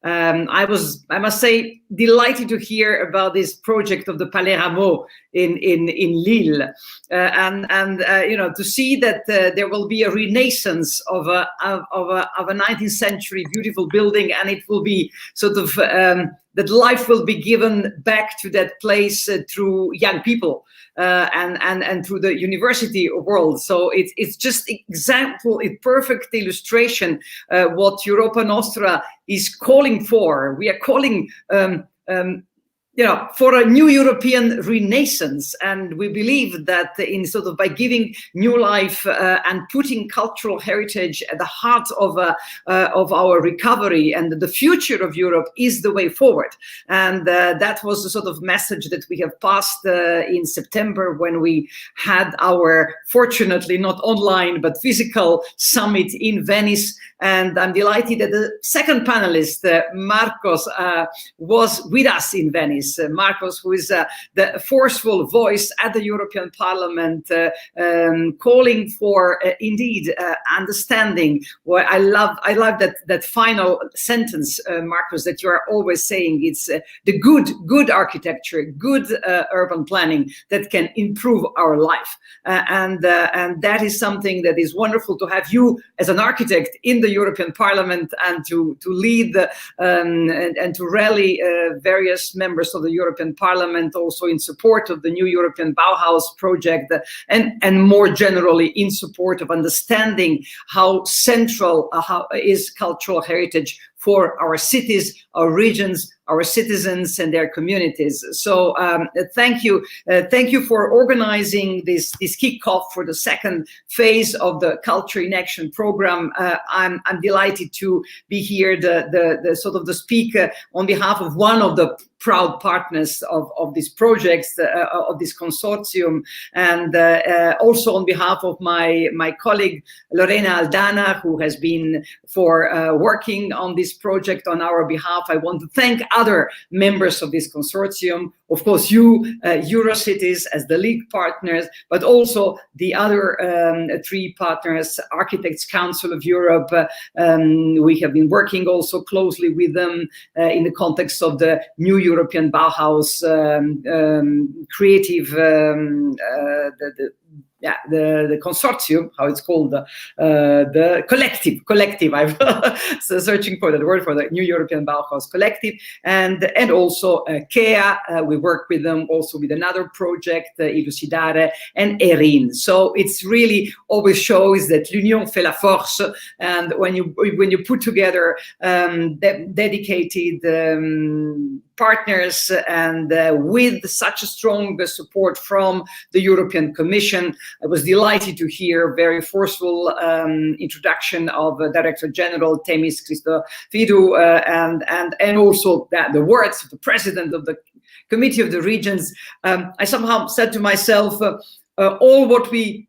I must say, delighted to hear about this project of the Paleramu in Lille, and to see that there will be a renaissance of a 19th century beautiful building, and it will be sort of that life will be given back to that place through young people and through the university world. So it's just example, a perfect illustration what Europa Nostra is calling for. We are calling for a new European renaissance, and we believe that in sort of by giving new life and putting cultural heritage at the heart of our recovery and the future of Europe is the way forward. And that was the sort of message that we have passed in September when we had our, fortunately not online but physical summit in Venice. And I'm delighted that the second panelist, Marcos, was with us in Venice. Marcos, who is the forceful voice at the European Parliament, calling for indeed understanding. Well, I love that final sentence, Marcos, that you are always saying. It's the good architecture, good urban planning that can improve our life, and that is something that is wonderful to have you as an architect in the European Parliament and to lead and to rally various members of the European Parliament also in support of the new European Bauhaus project, and more generally in support of understanding how central is cultural heritage for our cities, our regions, our citizens and their communities. So thank you for organizing this kickoff for the second phase of the Culture in Action program. I'm delighted to be here, the speaker on behalf of one of the proud partners of these projects, of this consortium, and also on behalf of my colleague Lorena Aldana, who has been working on this project on our behalf. I want to thank other members of this consortium, of course you, Eurocities as the league partners, but also the other 3 partners, Architects Council of Europe. We have been working also closely with them in the context of the new European Bauhaus creative, the consortium, how it's called, the collective. I'm searching for the word for the New European Bauhaus Collective, and also KEA. We work with them also with another project, Elucidare and Erin. So it's really always shows that l'union fait la force, and when you put together dedicated partners and with such a strong support from the European Commission. I was delighted to hear very forceful introduction of Director General Themis Christophidou and also the words of the President of the Committee of the Regions. I somehow said to myself, all what we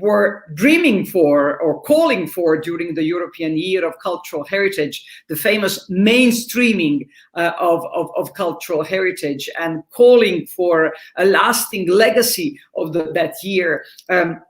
were dreaming for or calling for during the European Year of Cultural Heritage, the famous mainstreaming of cultural heritage, and calling for a lasting legacy of that year.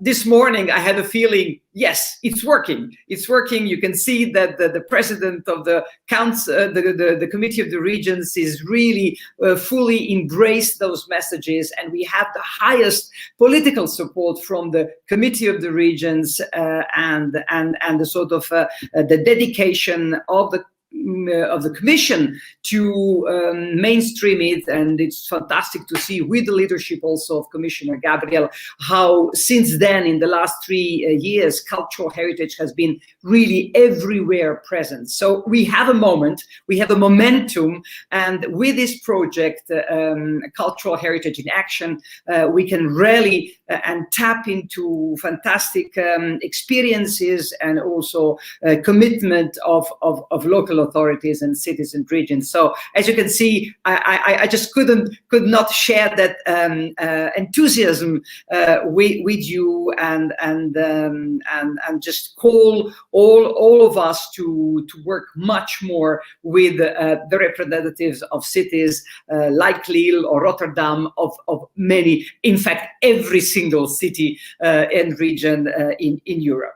This morning I had a feeling, yes, it's working. It's working. You can see that the President of the Council, the Committee of the Regions is really fully embraced those messages, and we have the highest political support from the Committee of the Regions and the sort of the dedication of the Commission to mainstream it. And it's fantastic to see, with the leadership also of Commissioner Gabriel, how since then, in the last 3 years, cultural heritage has been really everywhere present. So we have a moment, we have a momentum, and with this project, Cultural Heritage in Action, we can rally and tap into fantastic experiences and also commitment of local authorities and cities and regions. So as you can see, I just could not share that enthusiasm with you, and just call all of us to work much more with the representatives of cities like Lille or Rotterdam, of many, in fact, every single city and region in Europe.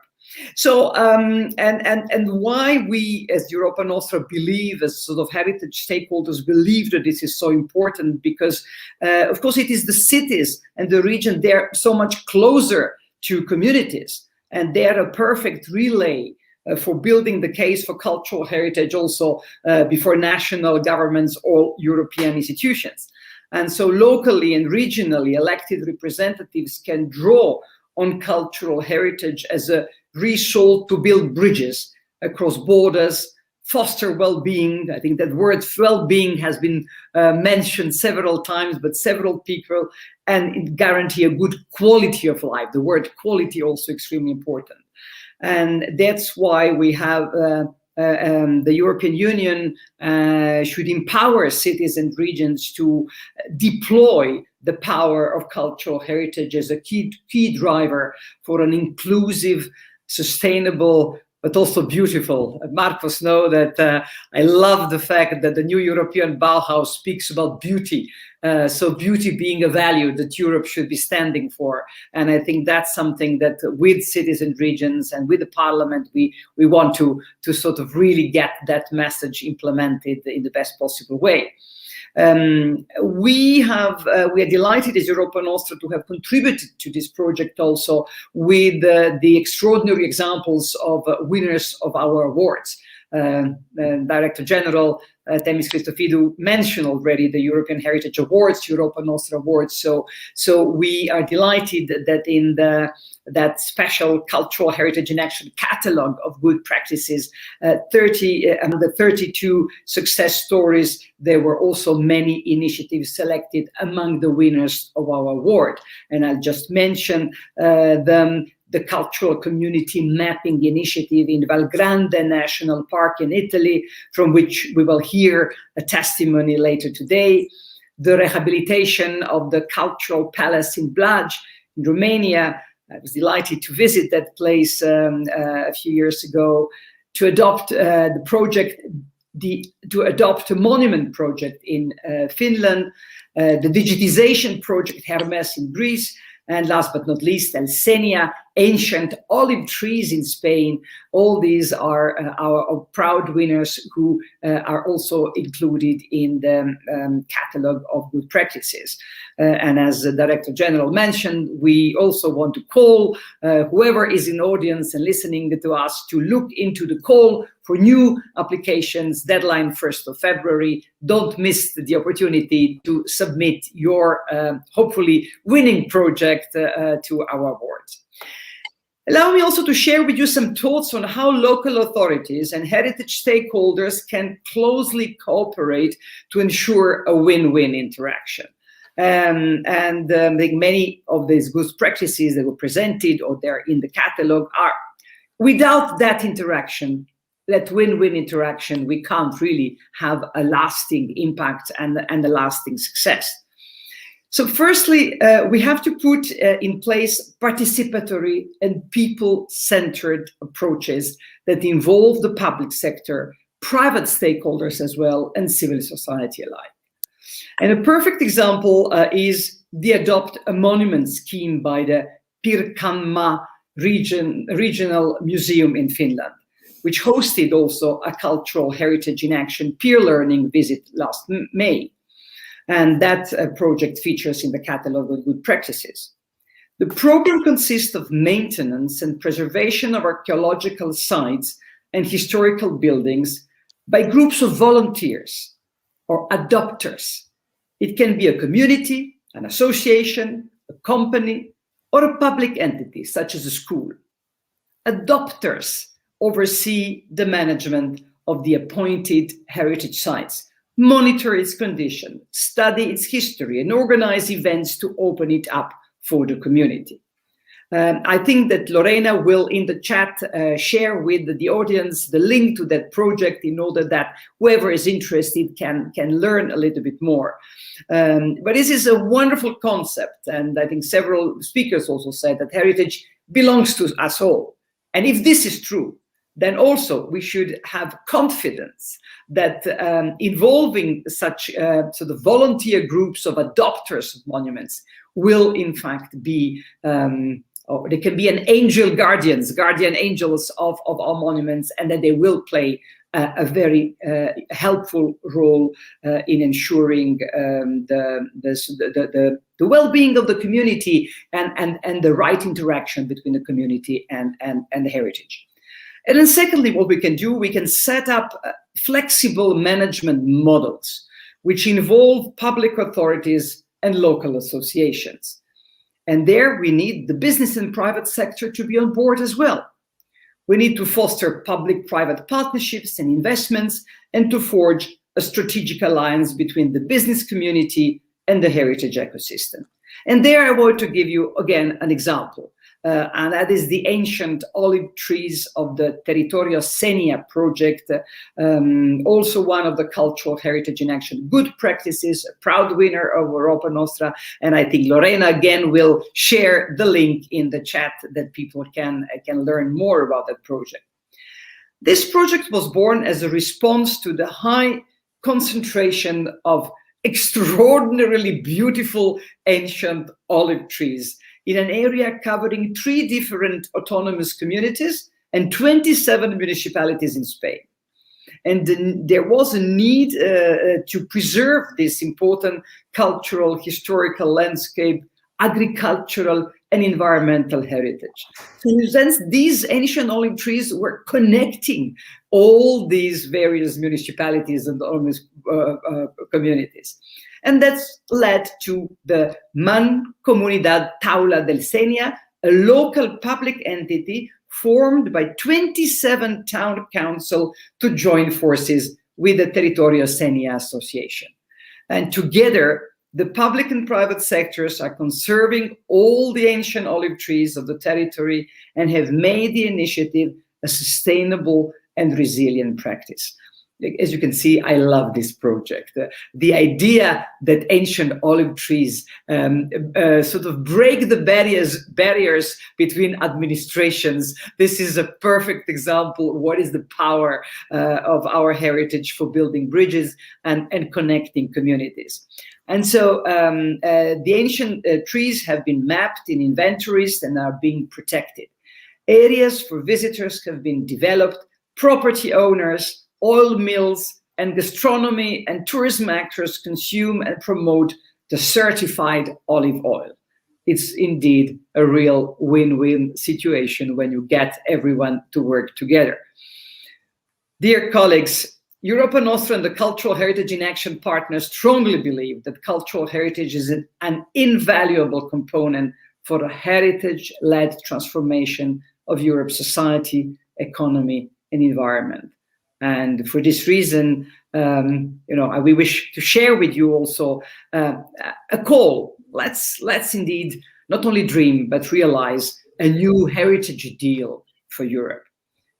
So, and why we as Europa Nostra believe, as sort of heritage stakeholders believe that this is so important, because of course it is the cities and the region, they're so much closer to communities, and they're a perfect relay for building the case for cultural heritage also before national governments or European institutions. And so locally and regionally elected representatives can draw on cultural heritage as a resource to build bridges across borders, foster well-being. I think that word well-being has been mentioned several times, but several people, and guarantee a good quality of life. The word quality also extremely important. And that's why we have the European Union should empower cities and regions to deploy the power of cultural heritage as a key driver for an inclusive, sustainable, but also beautiful. Marcos knows that I love the fact that the new European Bauhaus speaks about beauty. So beauty being a value that Europe should be standing for. And I think that's something that with cities and regions and with the Parliament, we want to sort of really get that message implemented in the best possible way. We are delighted as Europa Nostra to have contributed to this project also with the extraordinary examples of winners of our awards. Director General Themis Christophidou mentioned already the European Heritage Awards, Europa Nostra Awards. So we are delighted that in that special Cultural Heritage in Action catalogue of good practices, the 32 success stories, there were also many initiatives selected among the winners of our award. And I'll just mention the Cultural Community Mapping Initiative in Val Grande National Park in Italy, from which we will hear a testimony later today. The rehabilitation of the Cultural Palace in Blaj in Romania. I was delighted to visit that place a few years ago, to adopt the project, to adopt a monument project in Finland, the digitization project Hermes in Greece, and last but not least, Senia, ancient olive trees in Spain. All these are our proud winners who are also included in the catalogue of good practices. And as the Director General mentioned, we also want to call whoever is in audience and listening to us to look into the call for new applications, deadline 1st of February. Don't miss the opportunity to submit your hopefully winning project to our awards. Allow me also to share with you some thoughts on how local authorities and heritage stakeholders can closely cooperate to ensure a win-win interaction. I think many of these good practices that were presented or they're in the catalogue are, without that interaction, that win-win interaction, we can't really have a lasting impact and a lasting success. So firstly, we have to put in place participatory and people-centered approaches that involve the public sector, private stakeholders as well, and civil society alike. And a perfect example is the Adopt a Monument scheme by the Pirkanmaa Regional Museum in Finland, which hosted also a Cultural Heritage in Action peer learning visit last May. And that project features in the catalogue of good practices. The program consists of maintenance and preservation of archaeological sites and historical buildings by groups of volunteers or adopters. It can be a community, an association, a company, or a public entity, such as a school. Adopters oversee the management of the appointed heritage sites, monitor its condition, study its history, and organize events to open it up for the community. I think that Lorena will, in the chat, share with the audience the link to that project in order that whoever is interested can learn a little bit more. But this is a wonderful concept, and I think several speakers also said that heritage belongs to us all. And if this is true, then also we should have confidence that involving such sort of volunteer groups of adopters of monuments will in fact be, or they can be an guardian angels of our monuments, and that they will play a very helpful role in ensuring the well-being of the community and the right interaction between the community and the heritage. And then secondly, what we can do, we can set up flexible management models which involve public authorities and local associations. And there we need the business and private sector to be on board as well. We need to foster public-private partnerships and investments and to forge a strategic alliance between the business community and the heritage ecosystem. And there I want to give you, again, an example. And that is the ancient olive trees of the Territorial Senia project, also one of the Cultural Heritage in Action good practices, a proud winner of Europa Nostra. And I think Lorena again will share the link in the chat that people can learn more about that project. This project was born as a response to the high concentration of extraordinarily beautiful ancient olive trees in an area covering 3 different autonomous communities and 27 municipalities in Spain. And there was a need to preserve this important cultural, historical landscape, agricultural and environmental heritage. So in a sense, these ancient olive trees were connecting all these various municipalities and almost communities. And that's led to the Mancomunidad Taula del Senia, a local public entity formed by 27 town council to join forces with the Territorial Senia Association. And together, the public and private sectors are conserving all the ancient olive trees of the territory and have made the initiative a sustainable and resilient practice. As you can see, I love this project. The idea that ancient olive trees sort of break the barriers between administrations. This is a perfect example of what is the power of our heritage for building bridges and connecting communities. And so the ancient trees have been mapped in inventories and are being protected. Areas for visitors have been developed, property owners, oil mills, and gastronomy and tourism actors consume and promote the certified olive oil. It's indeed a real win-win situation when you get everyone to work together. Dear colleagues, Europe and Austria and the Cultural Heritage in Action partners strongly believe that cultural heritage is an invaluable component for a heritage-led transformation of Europe's society, economy, and environment. And for this reason, we wish to share with you also a call. Let's indeed not only dream, but realize a new heritage deal for Europe.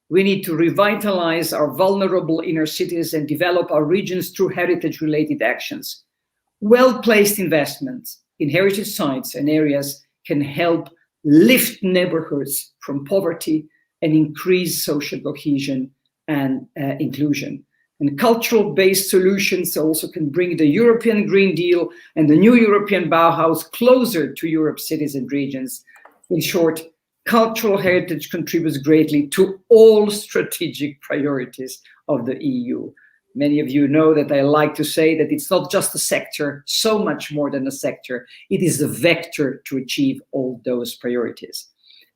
We need to revitalize our vulnerable inner cities and develop our regions through heritage-related actions. Well-placed investments in heritage sites and areas can help lift neighborhoods from poverty and increase social cohesion and inclusion. And cultural-based solutions also can bring the European Green Deal and the new European Bauhaus closer to Europe's cities and regions. In short, cultural heritage contributes greatly to all strategic priorities of the EU. Many of you know that I like to say that it's not just a sector, so much more than a sector. It is a vector to achieve all those priorities.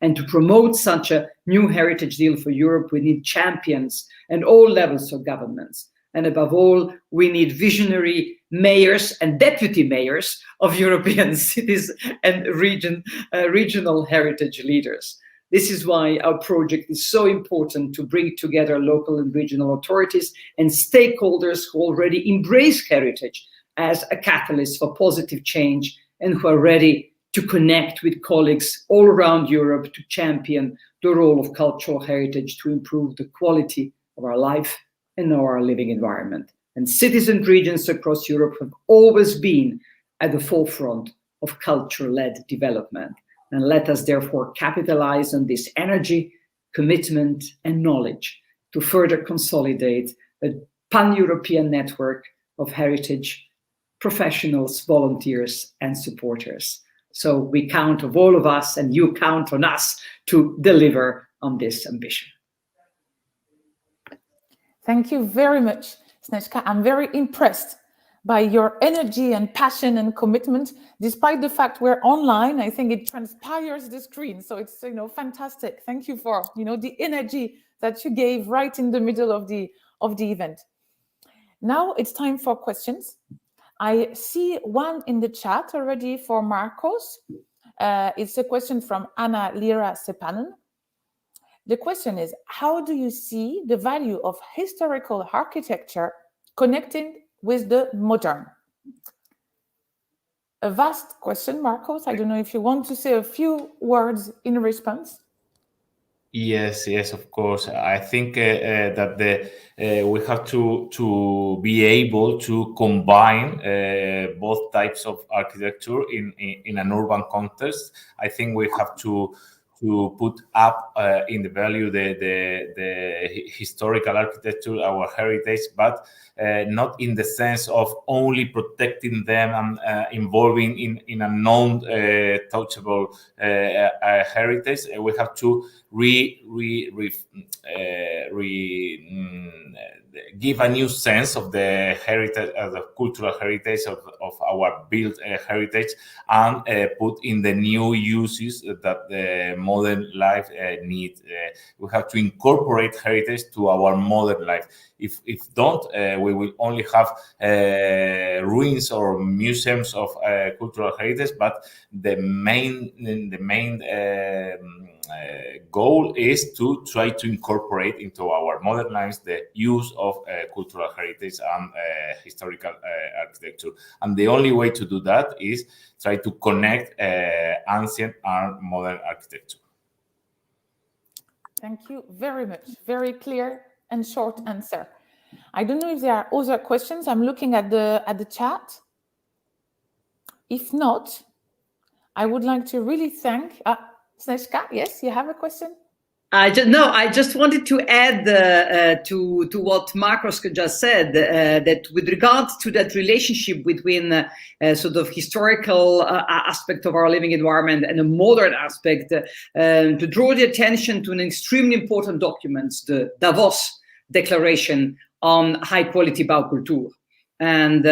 And to promote such a new heritage deal for Europe, we need champions at all levels of governments. And above all, we need visionary mayors and deputy mayors of European cities and regional heritage leaders. This is why our project is so important, to bring together local and regional authorities and stakeholders who already embrace heritage as a catalyst for positive change and who are ready to connect with colleagues all around Europe to champion the role of cultural heritage to improve the quality of our life and our living environment. And cities and regions across Europe have always been at the forefront of culture-led development. And let us therefore capitalize on this energy, commitment, and knowledge to further consolidate a pan-European network of heritage professionals, volunteers, and supporters. So we count on all of us, and you count on us to deliver on this ambition. Thank you very much, Snežka. I'm very impressed by your energy and passion and commitment. Despite the fact we're online, I think it transpires the screen. So it's fantastic. Thank you for the energy that you gave right in the middle of the event. Now it's time for questions. I see one in the chat already for Marcos. It's a question from Anna Lira Sepanen. The question is, how do you see the value of historical architecture connecting with the modern? A vast question, Marcos. I don't know if you want to say a few words in response. Yes, of course. I think that we have to be able to combine both types of architecture in an urban context. I think we have to put up in the value the historical architecture, our heritage, but not in the sense of only protecting them and involving in a non-touchable heritage. We have to give a new sense of the heritage, the cultural heritage of our built heritage, and put in the new uses that the modern life needs. We have to incorporate heritage to our modern life. If don't, we will only have ruins or museums of cultural heritage, but the main goal is to try to incorporate into our modern lives the use of cultural heritage and historical architecture. And the only way to do that is try to connect ancient and modern architecture. Thank you very much. Very clear and short answer. I don't know if there are other questions. I'm looking at the chat. If not, I would like to really thank Snezka. Yes, you have a question? I just wanted to add to what Marcos just said, that with regards to that relationship between sort of historical aspect of our living environment and a modern aspect, to draw the attention to an extremely important document, the Davos Declaration on High Quality Baukultur. And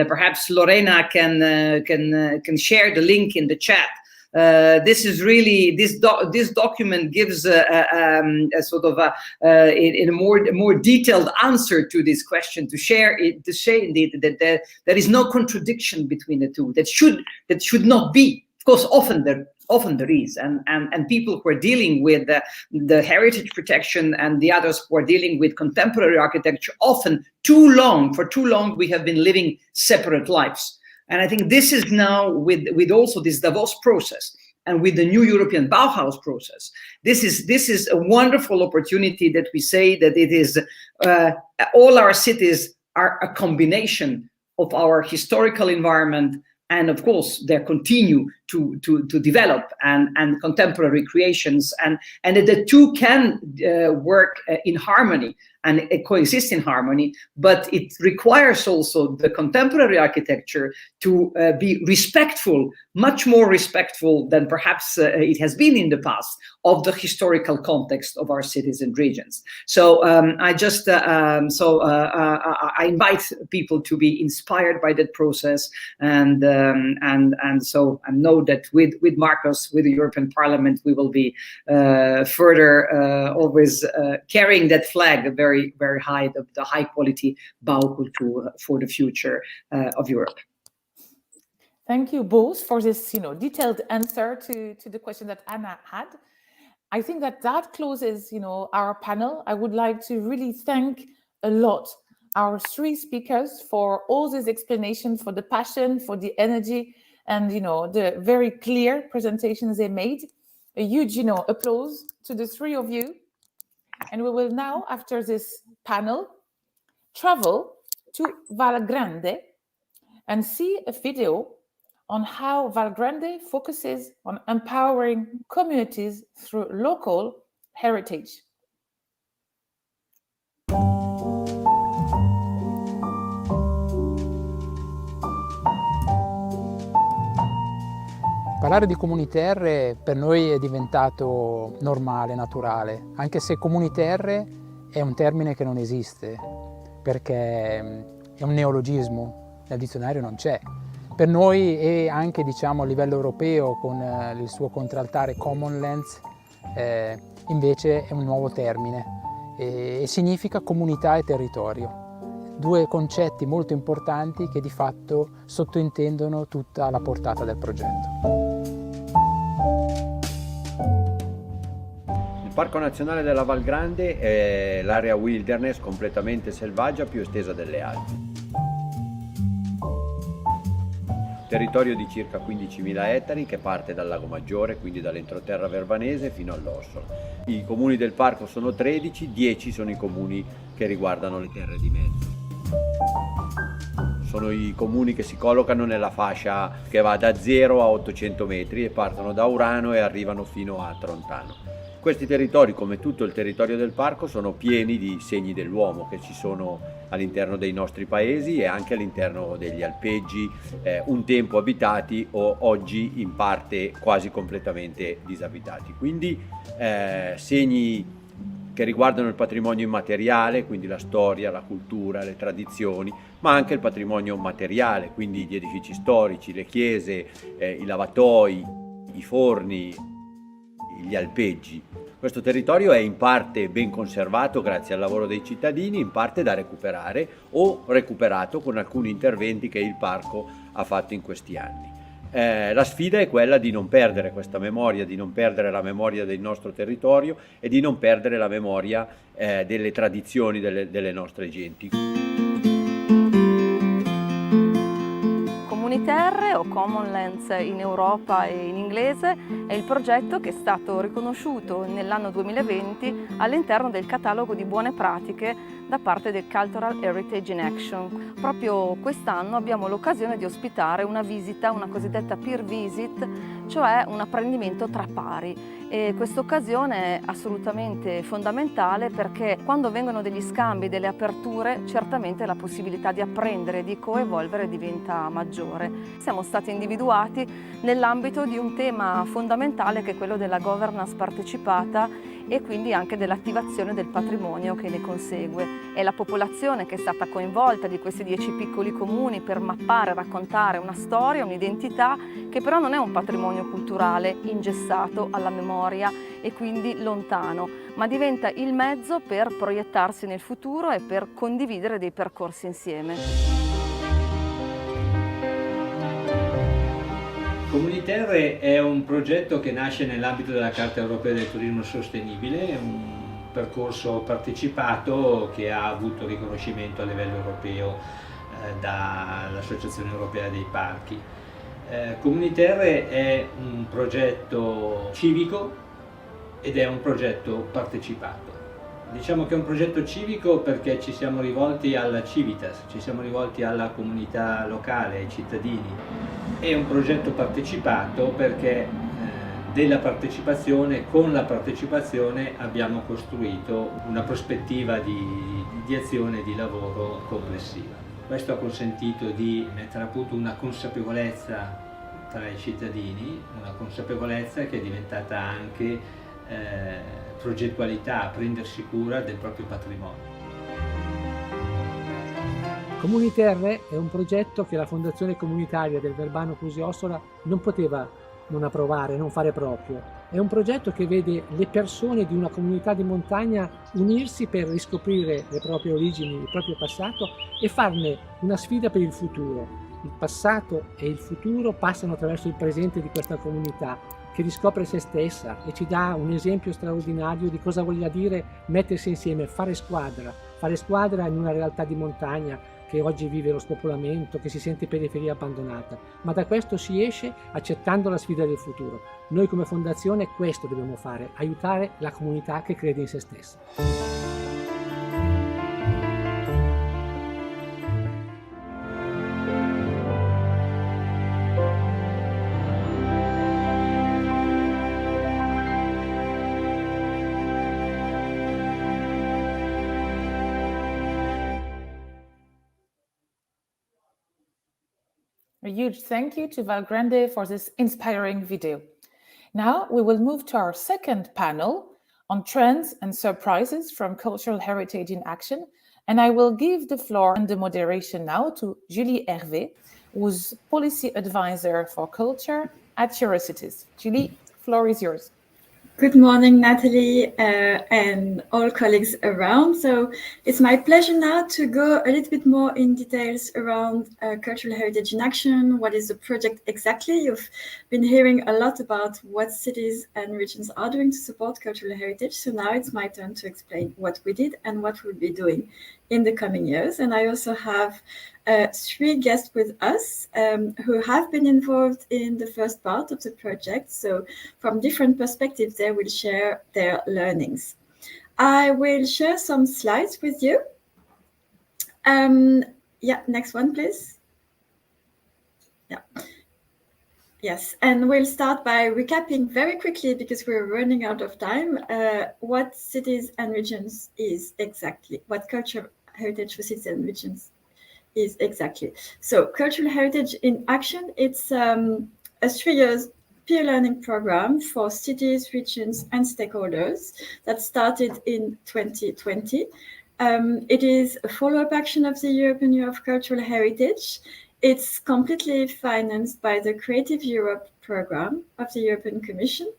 perhaps Lorena can share the link in the chat. This is really this document gives a sort of in a more detailed answer to this question, to say indeed that there is no contradiction between the two. That should not be. Of course, often there is, and people who are dealing with the heritage protection and the others who are dealing with contemporary architecture, often for too long we have been living separate lives. And I think this is now with also this Davos process and with the new European Bauhaus process, this is a wonderful opportunity that we say that it is all our cities are a combination of our historical environment, and of course they continue to develop and contemporary creations, and that the two can work in harmony and coexist in harmony, but it requires also the contemporary architecture to be respectful, much more respectful than perhaps it has been in the past, of the historical context of our cities and regions. So I invite people to be inspired by that process, and so I know that with Marcos, with the European Parliament, we will be further always carrying that flag very, very high, the high quality Baukultur for the future of Europe. Thank you both for this, detailed answer to the question that Anna had. I think that closes, our panel. I would like to really thank a lot our three speakers for all these explanations, for the passion, for the energy, and the very clear presentations they made. A huge, applause to the three of you. And we will now, after this panel, travel to Valgrande and see a video on how Valgrande focuses on empowering communities through local heritage. Parlare di comunitaire per noi è diventato normale, naturale, anche se comunitaire è un termine che non esiste, perché è un neologismo, nel dizionario non c'è. Per noi, e anche a livello europeo con il suo contraltare common lands, invece è un nuovo termine e significa comunità e territorio. Due concetti molto importanti che di fatto sottointendono tutta la portata del progetto. Il Parco Nazionale della Val Grande è l'area wilderness completamente selvaggia più estesa delle Alpi. Territorio di circa 15.000 ettari che parte dal Lago Maggiore, quindi dall'entroterra vervanese fino all'Ossolo. I comuni del parco sono 13, 10 sono i comuni che riguardano le terre di mezzo. Sono i comuni che si collocano nella fascia che va da 0 a 800 metri e partono da Urano e arrivano fino a Trontano. Questi territori, come tutto il territorio del parco, sono pieni di segni dell'uomo che ci sono all'interno dei nostri paesi e anche all'interno degli alpeggi, un tempo abitati o oggi in parte quasi completamente disabitati. Quindi segni che riguardano il patrimonio immateriale, quindi la storia, la cultura, le tradizioni, ma anche il patrimonio materiale, quindi gli edifici storici, le chiese, i lavatoi, i forni, gli alpeggi. Questo territorio è in parte ben conservato grazie al lavoro dei cittadini, in parte da recuperare o recuperato con alcuni interventi che il parco ha fatto in questi anni. La sfida è quella di non perdere questa memoria, di non perdere la memoria del nostro territorio e di non perdere la memoria delle tradizioni delle nostre genti. Terre o Common Lands in Europa e in inglese è il progetto che è stato riconosciuto nell'anno 2020 all'interno del catalogo di buone pratiche da parte del Cultural Heritage in Action. Proprio quest'anno abbiamo l'occasione di ospitare una visita, una cosiddetta peer visit, cioè un apprendimento tra pari. E questa occasione è assolutamente fondamentale perché quando vengono degli scambi, delle aperture, certamente la possibilità di apprendere, di coevolvere diventa maggiore. Siamo stati individuati nell'ambito di un tema fondamentale che è quello della governance partecipata e quindi anche dell'attivazione del patrimonio che ne consegue. È la popolazione che è stata coinvolta di questi 10 piccoli comuni per mappare, raccontare una storia, un'identità che però non è un patrimonio culturale ingessato alla memoria e quindi lontano, ma diventa il mezzo per proiettarsi nel futuro e per condividere dei percorsi insieme. Comuniterre è un progetto che nasce nell'ambito della Carta Europea del Turismo Sostenibile, è un percorso partecipato che ha avuto riconoscimento a livello europeo dall'Associazione Europea dei Parchi. Comuniterre è un progetto civico ed è un progetto partecipato. Diciamo che è un progetto civico perché ci siamo rivolti alla civitas, ci siamo rivolti alla comunità locale, ai cittadini. È un progetto partecipato perché della partecipazione, con la partecipazione abbiamo costruito una prospettiva di azione e di lavoro complessiva. Questo ha consentito di mettere a punto una consapevolezza tra i cittadini, una consapevolezza che è diventata anche progettualità, prendersi cura del proprio patrimonio. Comuniterre è un progetto che la Fondazione Comunitaria del Verbano Clusi Ossola non poteva non approvare, non fare proprio. È un progetto che vede le persone di una comunità di montagna unirsi per riscoprire le proprie origini, il proprio passato e farne una sfida per il futuro. Il passato e il futuro passano attraverso il presente di questa comunità che riscopre se stessa e ci dà un esempio straordinario di cosa voglia dire mettersi insieme, fare squadra in una realtà di montagna che oggi vive lo spopolamento, che si sente periferia abbandonata, ma da questo si esce accettando la sfida del futuro. Noi come fondazione questo dobbiamo fare, aiutare la comunità che crede in se stessa. A huge thank you to Valgrande for this inspiring video. Now we will move to our second panel on trends and surprises from cultural heritage in action. And I will give the floor and the moderation now to Julie Hervé, who's policy advisor for culture at Eurocities. Julie, floor is yours. Good morning, Natalie, and all colleagues around. So it's my pleasure now to go a little bit more in details around Cultural Heritage in Action. What is the project exactly? You've been hearing a lot about what cities and regions are doing to support cultural heritage. So now it's my turn to explain what we did and what we'll be doing in the coming years. And I also have 3 guests with us who have been involved in the first part of the project. So from different perspectives, they will share their learnings. I will share some slides with you. Yeah, next one, please. Yeah. Yes, and we'll start by recapping very quickly, because we're running out of time, what cities and regions is exactly, what cultural heritage for cities and regions is exactly. So cultural heritage in action, it's a 3 years peer learning program for cities, regions, and stakeholders that started in 2020. It is a follow-up action of the European Year of Cultural Heritage. It's completely financed by the Creative Europe program of the European Commission.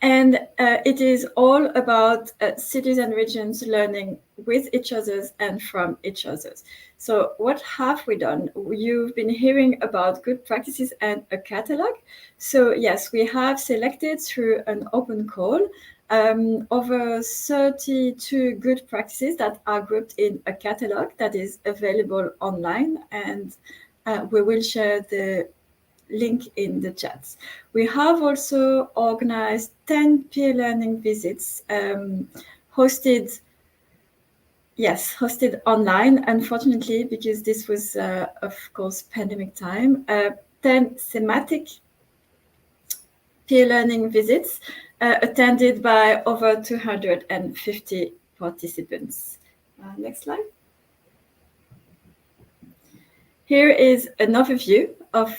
And it is all about cities and regions learning with each other and from each other. So what have we done? You've been hearing about good practices and a catalogue. So yes, we have selected through an open call over 32 good practices that are grouped in a catalogue that is available online, and we will share the link in the chat. We have also organized 10 peer learning visits hosted online, unfortunately, because this was, of course, pandemic time. 10 thematic peer learning visits attended by over 250 participants. Next slide. Here is an overview of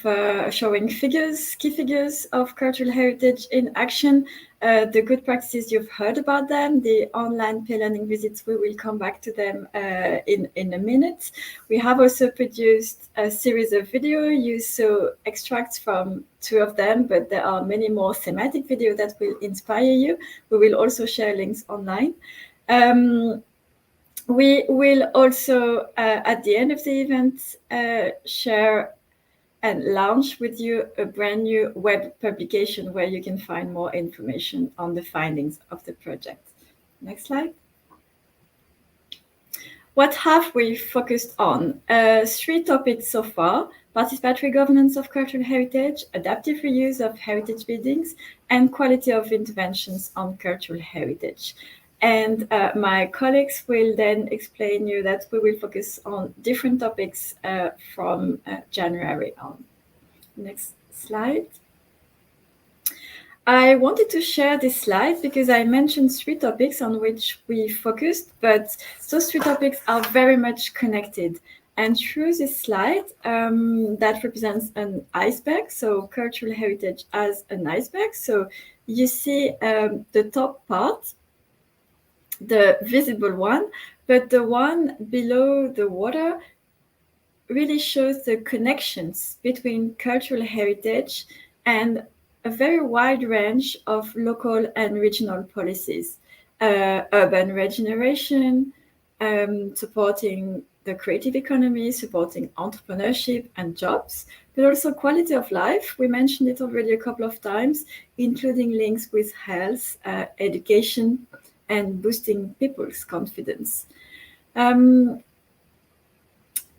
showing key figures of cultural heritage in action. The good practices, you've heard about them. The online peer learning visits, we will come back to them in a minute. We have also produced a series of videos. You saw extracts from 2 of them, but there are many more thematic videos that will inspire you. We will also share links online. We will also, at the end of the event, share and launch with you a brand new web publication where you can find more information on the findings of the project. Next slide. What have we focused on? 3 topics so far: participatory governance of cultural heritage, adaptive reuse of heritage buildings, and quality of interventions on cultural heritage. And my colleagues will then explain you that we will focus on different topics from January on. Next slide. I wanted to share this slide because I mentioned 3 topics on which we focused, but those 3 topics are very much connected. And through this slide, that represents an iceberg, so cultural heritage as an iceberg. So you see the top part, the visible one, but the one below the water really shows the connections between cultural heritage and a very wide range of local and regional policies. Urban regeneration, supporting the creative economy, supporting entrepreneurship and jobs, but also quality of life. We mentioned it already a couple of times, including links with health, education, and boosting people's confidence.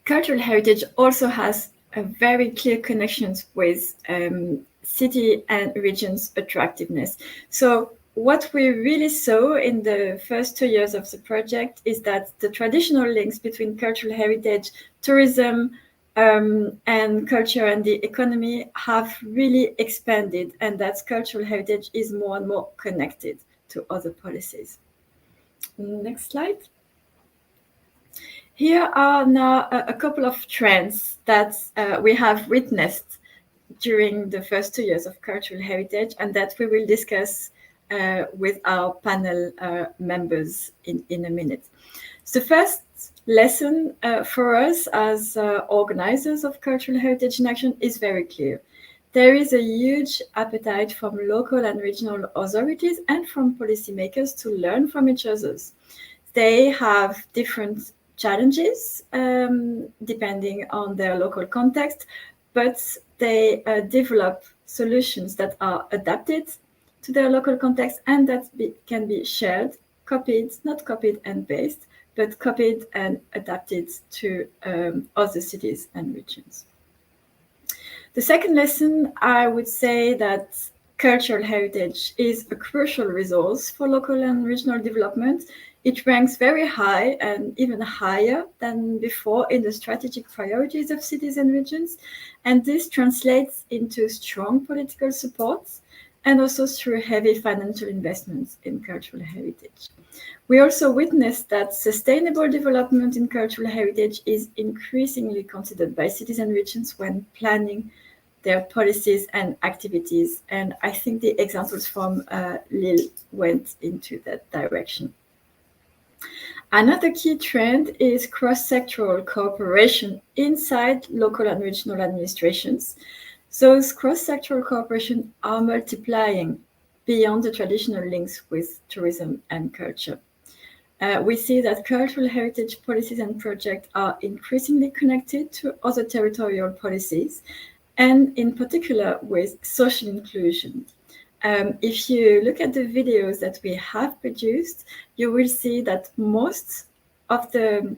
Cultural heritage also has a very clear connections with city and regions attractiveness. So what we really saw in the first 2 years of the project is that the traditional links between cultural heritage, tourism, and culture and the economy have really expanded, and that cultural heritage is more and more connected to other policies. Next slide. Here are now a couple of trends that we have witnessed during the first 2 years of cultural heritage and that we will discuss with our panel members in a minute. So the first lesson for us as organizers of cultural heritage in action is very clear. There is a huge appetite from local and regional authorities and from policymakers to learn from each other. They have different challenges depending on their local context, but they develop solutions that are adapted to their local context and that can be shared, copied, not copied and pasted, but copied and adapted to other cities and regions. The second lesson, I would say that cultural heritage is a crucial resource for local and regional development. It ranks very high and even higher than before in the strategic priorities of cities and regions. And this translates into strong political support and also through heavy financial investments in cultural heritage. We also witnessed that sustainable development in cultural heritage is increasingly considered by cities and regions when planning their policies and activities. And I think the examples from Lille went into that direction. Another key trend is cross-sectoral cooperation inside local and regional administrations. Those cross-sectoral cooperation are multiplying beyond the traditional links with tourism and culture. We see that cultural heritage policies and projects are increasingly connected to other territorial policies, and in particular with social inclusion. If you look at the videos that we have produced, you will see that most of the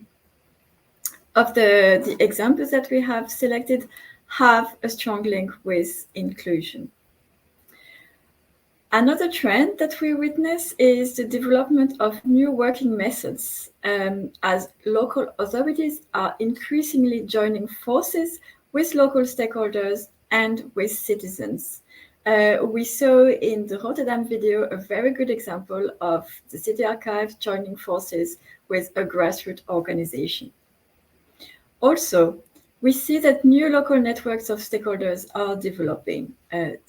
examples that we have selected have a strong link with inclusion. Another trend that we witness is the development of new working methods as local authorities are increasingly joining forces with local stakeholders and with citizens. We saw in the Rotterdam video a very good example of the city archive joining forces with a grassroots organization. Also, we see that new local networks of stakeholders are developing.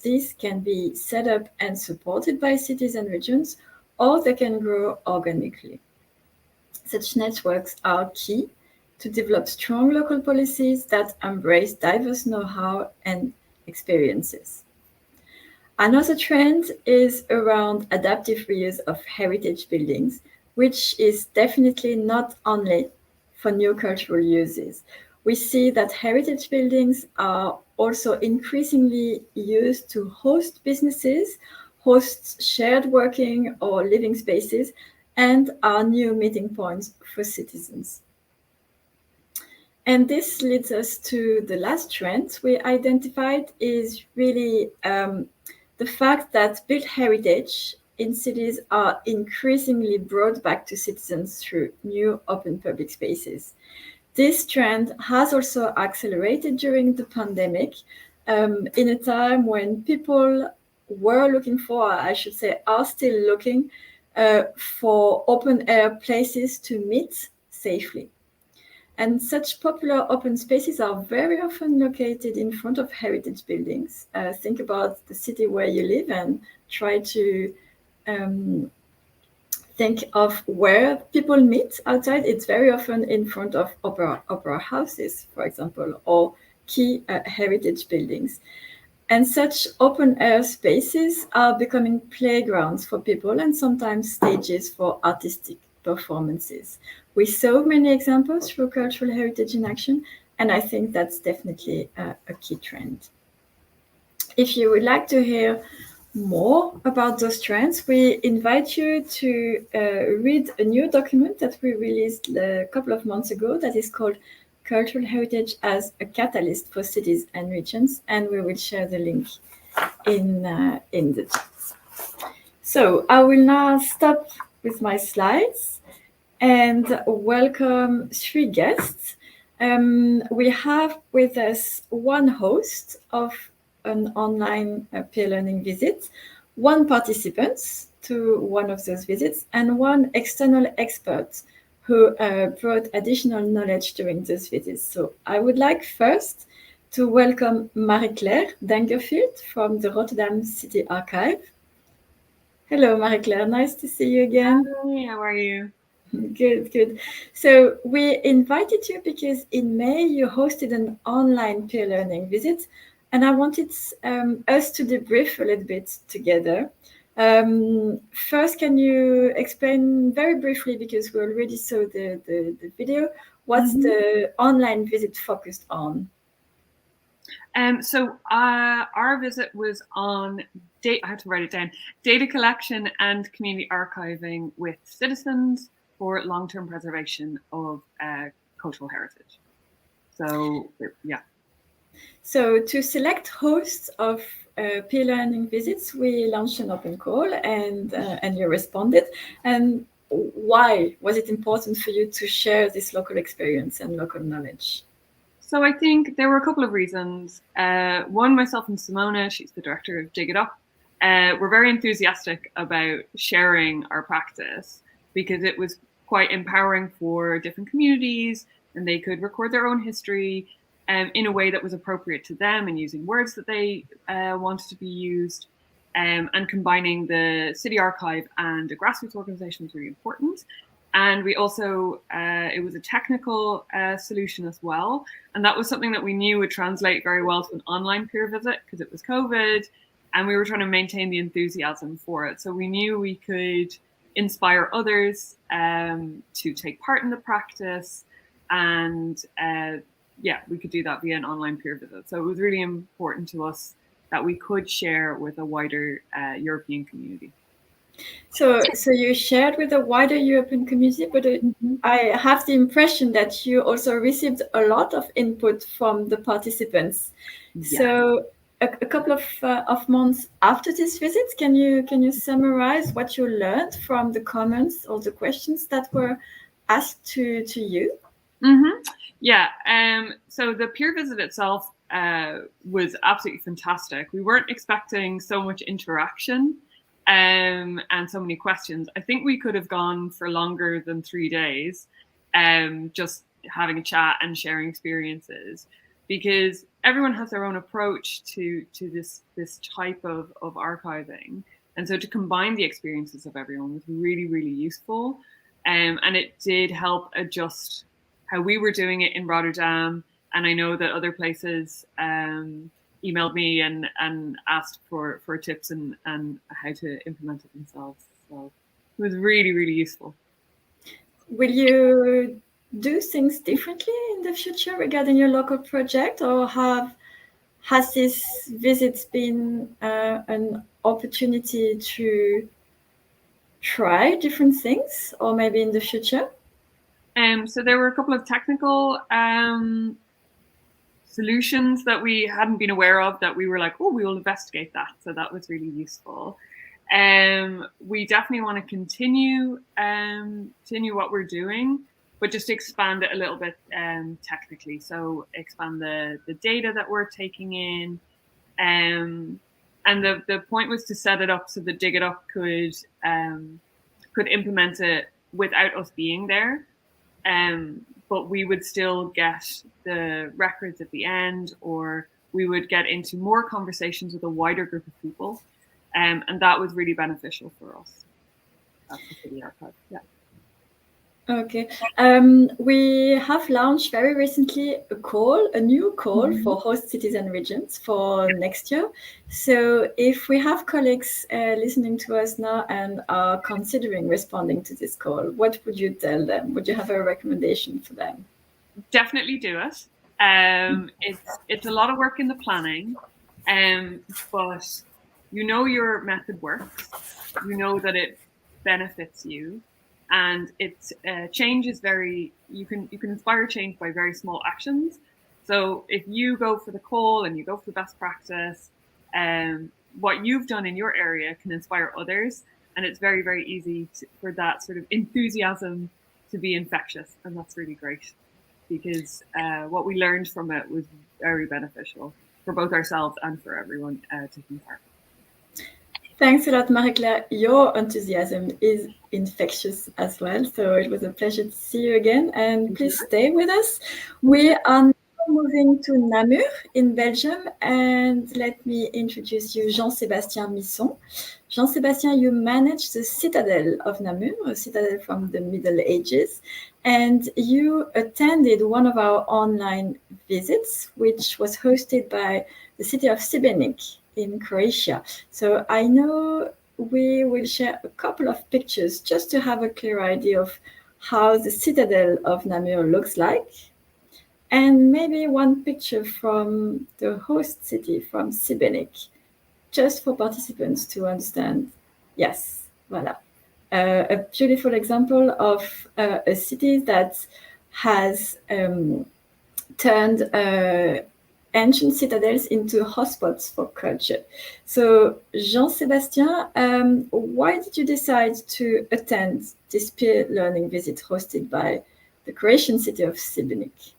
These can be set up and supported by cities and regions, or they can grow organically. Such networks are key to develop strong local policies that embrace diverse know-how and experiences. Another trend is around adaptive reuse of heritage buildings, which is definitely not only for new cultural uses. We see that heritage buildings are also increasingly used to host businesses, host shared working or living spaces, and are new meeting points for citizens. And this leads us to the last trend we identified is really the fact that built heritage in cities are increasingly brought back to citizens through new open public spaces. This trend has also accelerated during the pandemic, in a time when people were looking for, I should say, are still looking for open air places to meet safely. And such popular open spaces are very often located in front of heritage buildings. Think about the city where you live and try to think of where people meet outside. It's very often in front of opera houses, for example, or key heritage buildings. And such open air spaces are becoming playgrounds for people and sometimes stages for artistic performances. We saw many examples through cultural heritage in action, and I think that's definitely a key trend. If you would like to hear more about those trends, we invite you to read a new document that we released a couple of months ago that is called Cultural Heritage as a Catalyst for Cities and Regions, and we will share the link in the chat. So I will now stop with my slides and welcome three guests. We have with us one host of an online peer learning visit, one participant to one of those visits, and one external expert who brought additional knowledge during those visits. So I would like first to welcome Marcler Dengerfield from the Rotterdam City Archive. Hello, Marcler, nice to see you again. Hi, how are you? Good, good. So we invited you because in May you hosted an online peer learning visit, and I wanted us to debrief a little bit together. First, can you explain very briefly, because we already saw the video, what's the online visit focused on? So our visit was on, I had to write it down, data collection and community archiving with citizens for long-term preservation of cultural heritage. So, yeah. So to select hosts of peer learning visits, we launched an open call and you responded. And why was it important for you to share this local experience and local knowledge? So I think there were a couple of reasons. One, myself and Simona, she's the director of Dig It Up, were very enthusiastic about sharing our practice because it was quite empowering for different communities and they could record their own history in a way that was appropriate to them and using words that they wanted to be used. And combining the city archive and a grassroots organization was really important. And we also, it was a technical solution as well. And that was something that we knew would translate very well to an online peer visit because it was COVID and we were trying to maintain the enthusiasm for it. So we knew we could inspire others to take part in the practice. And yeah, we could do that via an online peer visit. So it was really important to us that we could share with a wider European community. So you shared with a wider European community, but I have the impression that you also received a lot of input from the participants. Yeah. So a couple of months after this visit, can you summarize what you learned from the comments or the questions that were asked to you? Mm-hmm. Yeah. So the peer visit itself was absolutely fantastic. We weren't expecting so much interaction. And so many questions. I think we could have gone for longer than 3 days, just having a chat and sharing experiences, because everyone has their own approach to this type of archiving. And so to combine the experiences of everyone was really, really useful. And it did help adjust how we were doing it in Rotterdam. And I know that other places emailed me and asked for tips and how to implement it themselves. So it was really, really useful. Will you do things differently in the future regarding your local project, or has this visit been an opportunity to try different things, or maybe in the future? So there were a couple of technical solutions that we hadn't been aware of that we were like, oh, we will investigate that. So that was really useful. We definitely want to continue what we're doing, but just expand it a little bit technically. So expand the data that we're taking in. And the point was to set it up so that Dig It Up could implement it without us being there. But we would still get the records at the end, or we would get into more conversations with a wider group of people. And that was really beneficial for us. That's the city archive, yeah. Okay. We have launched very recently a new call for host cities and regions for next year. So if we have colleagues listening to us now and are considering responding to this call, what would you tell them? Would you have a recommendation for them? Definitely do it. It's a lot of work in the planning, but you know your method works. You know that it benefits you. And change is you can inspire change by very small actions. So if you go for the call and you go for the best practice, what you've done in your area can inspire others. And it's very, very easy for that sort of enthusiasm to be infectious. And that's really great, because what we learned from it was very beneficial for both ourselves and for everyone taking part. Thanks a lot, Marcler. Your enthusiasm is infectious as well. So it was a pleasure to see you again. And please stay with us. We are now moving to Namur in Belgium. And let me introduce you, Jean-Sébastien Misson. Jean-Sébastien, you manage the citadel of Namur, a citadel from the Middle Ages. And you attended one of our online visits, which was hosted by the city of Šibenik in Croatia. So I know we will share a couple of pictures just to have a clear idea of how the citadel of Namur looks like. And maybe one picture from the host city, from Šibenik, just for participants to understand. Yes, voilà. A beautiful example of a city that has turned ancient citadels into hotspots for culture. So, Jean-Sébastien, why did you decide to attend this peer learning visit hosted by the Croatian city of Šibenik?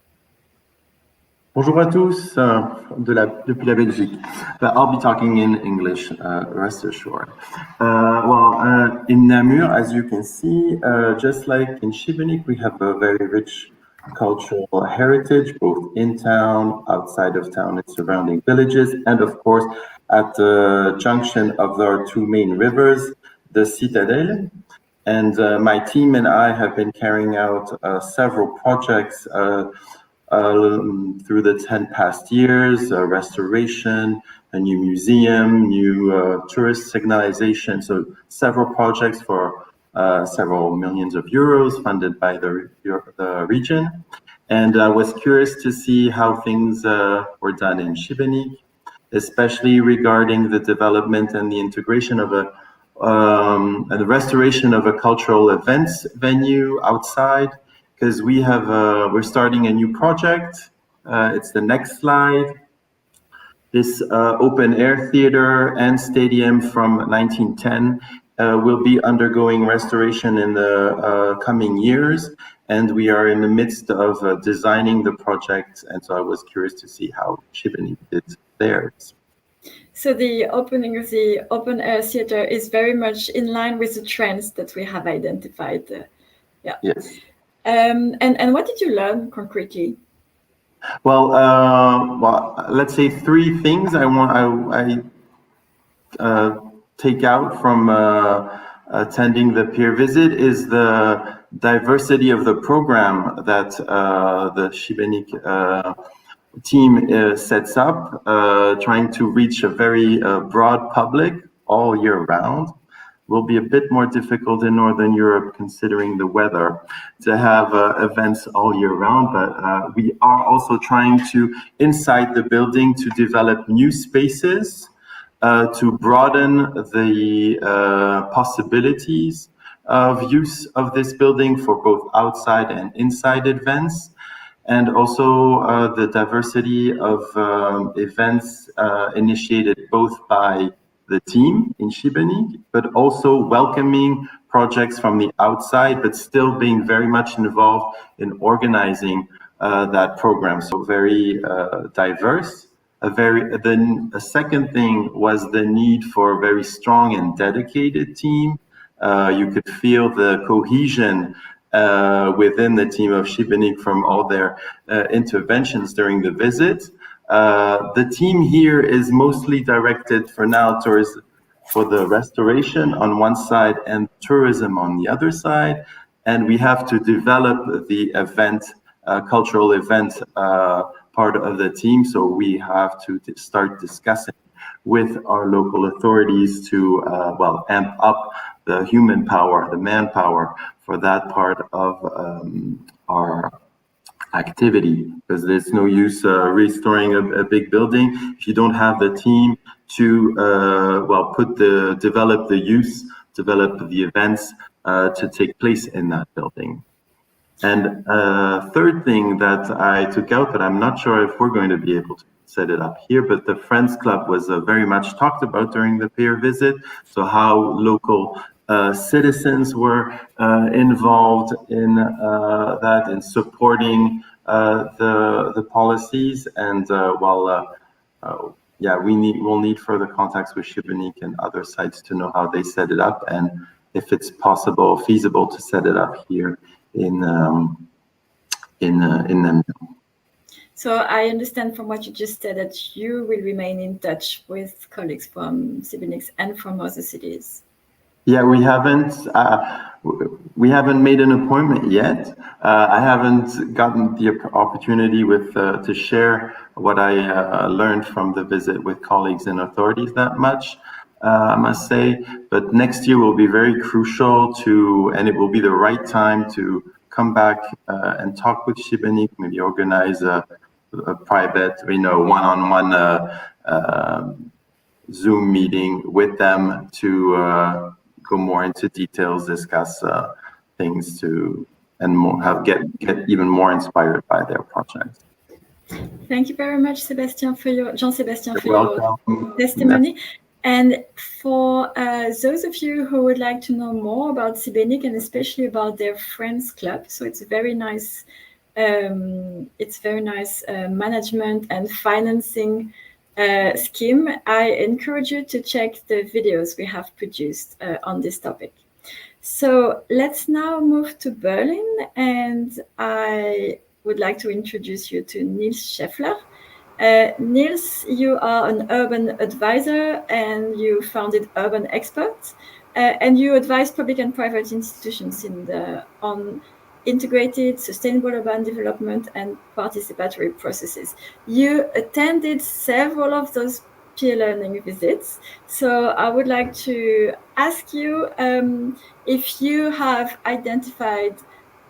Bonjour à tous depuis la Belgique. I'll be talking in English, rest assured. In Namur, as you can see, just like in Šibenik, we have a very rich cultural heritage, both in town, outside of town, and surrounding villages, and of course at the junction of our two main rivers, the Citadelle. And my team and I have been carrying out several projects through the 10 past years, restoration, a new museum, new tourist signalization, so several projects for several millions of euros funded by the region. And I was curious to see how things were done in Šibenik, especially regarding the development and the integration of and the restoration of a cultural events venue outside, because we're starting a new project. It's the next slide. This open air theater and stadium from 1910 will be undergoing restoration in the coming years, and we are in the midst of designing the project. And so I was curious to see how Šibenik did theirs. So the opening of the open air theater is very much in line with the trends that we have identified. Yeah. Yes. And what did you learn concretely? Well, let's say three things I take out from attending the peer visit is the diversity of the program that the Šibenik team sets up, trying to reach a very broad public all year round. Will be a bit more difficult in Northern Europe considering the weather to have events all year round, but we are also trying to, inside the building, to develop new spaces to broaden the possibilities of use of this building for both outside and inside events, and also the diversity of events initiated both by the team in Šibenik, but also welcoming projects from the outside, but still being very much involved in organizing that program. So very diverse. A second thing was the need for a very strong and dedicated team. You could feel the cohesion within the team of Šibenik from all their interventions during the visit. The team here is mostly directed for now towards for the restoration on one side and tourism on the other side, and we have to develop the event, cultural event part of the team. So we have to start discussing with our local authorities to amp up the human power, the manpower for that part of our activity, because there's no use restoring a big building if you don't have the team to develop the use, develop the events to take place in that building. And third thing that I took out, but I'm not sure if we're going to be able to set it up here, but the Friends Club was very much talked about during the peer visit. So how local citizens were involved in that, in supporting the policies, and we'll need further contacts with Šibenik and other sites to know how they set it up, and if it's feasible to set it up here in them. So I understand from what you just said that you will remain in touch with colleagues from Šibenik and from other cities. Yeah, we haven't made an appointment yet. I haven't gotten the opportunity to share what I learned from the visit with colleagues and authorities that much, I must say. But next year will be very crucial and it will be the right time to come back and talk with Šibenik, maybe organize a private, one-on-one Zoom meeting with them to go more into details, discuss things and get even more inspired by their projects. Thank you very much, Jean-Sébastien, for your testimony. And for those of you who would like to know more about Šibenik and especially about their Friends Club, so it's very nice management and financing scheme. I encourage you to check the videos we have produced on this topic. So let's now move to Berlin, and I would like to introduce you to Niels Scheffler. Niels, you are an urban advisor and you founded Urban Experts, and you advise public and private institutions on integrated, sustainable urban development and participatory processes. You attended several of those peer learning visits. So I would like to ask you if you have identified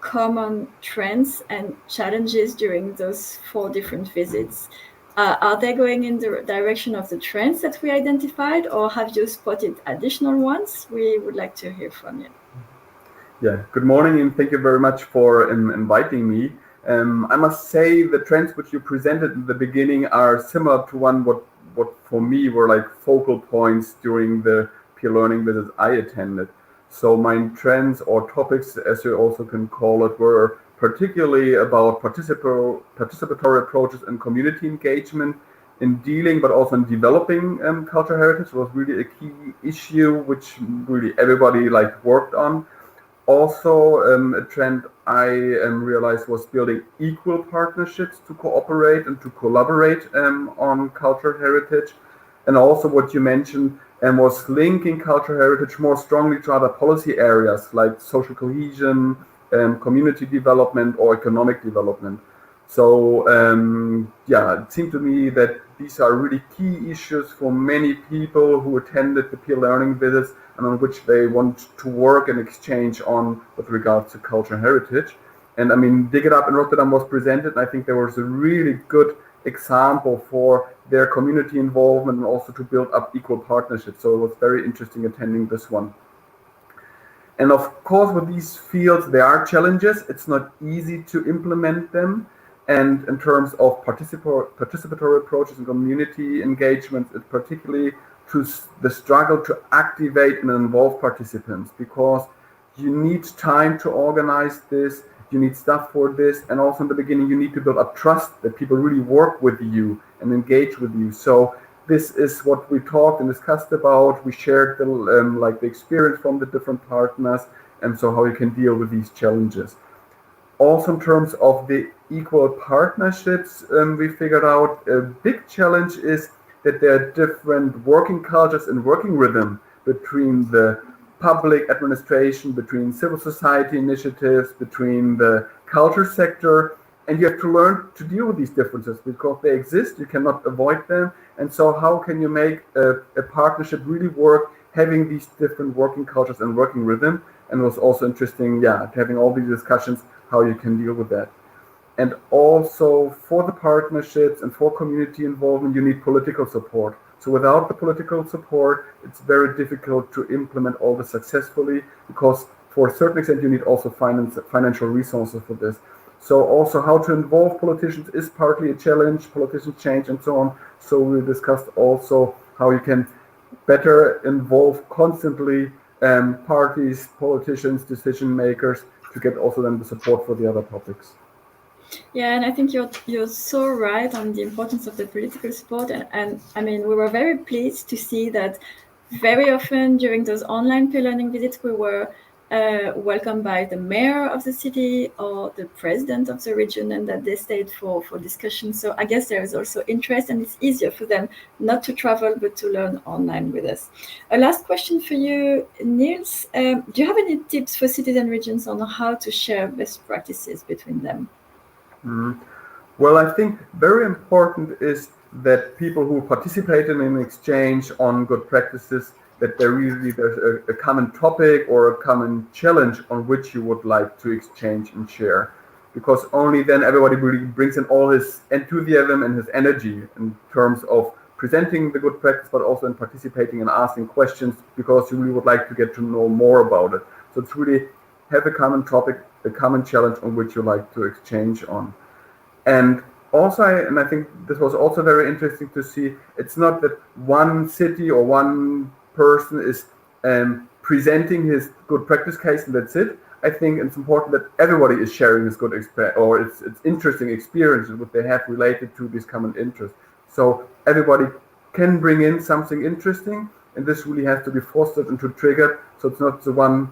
common trends and challenges during those 4 different visits. Are they going in the direction of the trends that we identified, or have you spotted additional ones? We would like to hear from you. Yeah, good morning, and thank you very much for inviting me. I must say the trends which you presented in the beginning are similar to what for me were like focal points during the peer learning visits I attended. So my trends or topics, as you also can call it, were particularly about participatory approaches and community engagement in dealing, but also in developing cultural heritage. Was really a key issue which really everybody worked on. Also, a trend I realized was building equal partnerships to cooperate and to collaborate on cultural heritage. And also what you mentioned was linking cultural heritage more strongly to other policy areas like social cohesion, community development or economic development. So yeah, it seemed to me that these are really key issues for many people who attended the peer learning visits and on which they want to work and exchange on with regards to cultural heritage. And I mean, Dig It Up in Rotterdam was presented, and I think there was a really good example for their community involvement and also to build up equal partnerships. So it was very interesting attending this one. And of course, with these fields, there are challenges. It's not easy to implement them. And in terms of participatory approaches and community engagement, it's particularly to the struggle to activate and involve participants, because you need time to organize this, you need stuff for this, and also in the beginning, you need to build up trust that people really work with you and engage with you. So this is what we talked and discussed about. We shared the experience from the different partners, and so how you can deal with these challenges. Also, in terms of the equal partnerships, we figured out a big challenge is that there are different working cultures and working rhythm between the public administration, between civil society initiatives, between the culture sector, and you have to learn to deal with these differences because they exist, you cannot avoid them. And so how can you make a partnership really work, having these different working cultures and working rhythm? And it was also interesting, yeah, having all these discussions, how you can deal with that. And also for the partnerships and for community involvement, you need political support. So without the political support, it's very difficult to implement all this successfully, because for a certain extent, you need also financial resources for this. So also how to involve politicians is partly a challenge, politicians change and so on. So we discussed also how you can better involve constantly parties, politicians, decision makers, to get also then the support for the other topics. Yeah, and I think you're so right on the importance of the political support. And I mean, we were very pleased to see that very often during those online peer learning visits, we were welcomed by the mayor of the city or the president of the region, and that they stayed for discussion. So I guess there is also interest, and it's easier for them not to travel, but to learn online with us. A last question for you, Niels. Do you have any tips for cities and regions on how to share best practices between them? Well, I think very important is that people who participate in an exchange on good practices, that there's a common topic or a common challenge on which you would like to exchange and share, because only then everybody really brings in all his enthusiasm and his energy in terms of presenting the good practice, but also in participating and asking questions, because you really would like to get to know more about it. So it's really have a common topic, a common challenge on which you like to exchange on. And also, I think this was also very interesting to see, it's not that one city or one person is presenting his good practice case and that's it. I think it's important that everybody is sharing his good experience or it's interesting experiences what they have related to this common interest. So everybody can bring in something interesting, and this really has to be fostered and to trigger. So it's not the one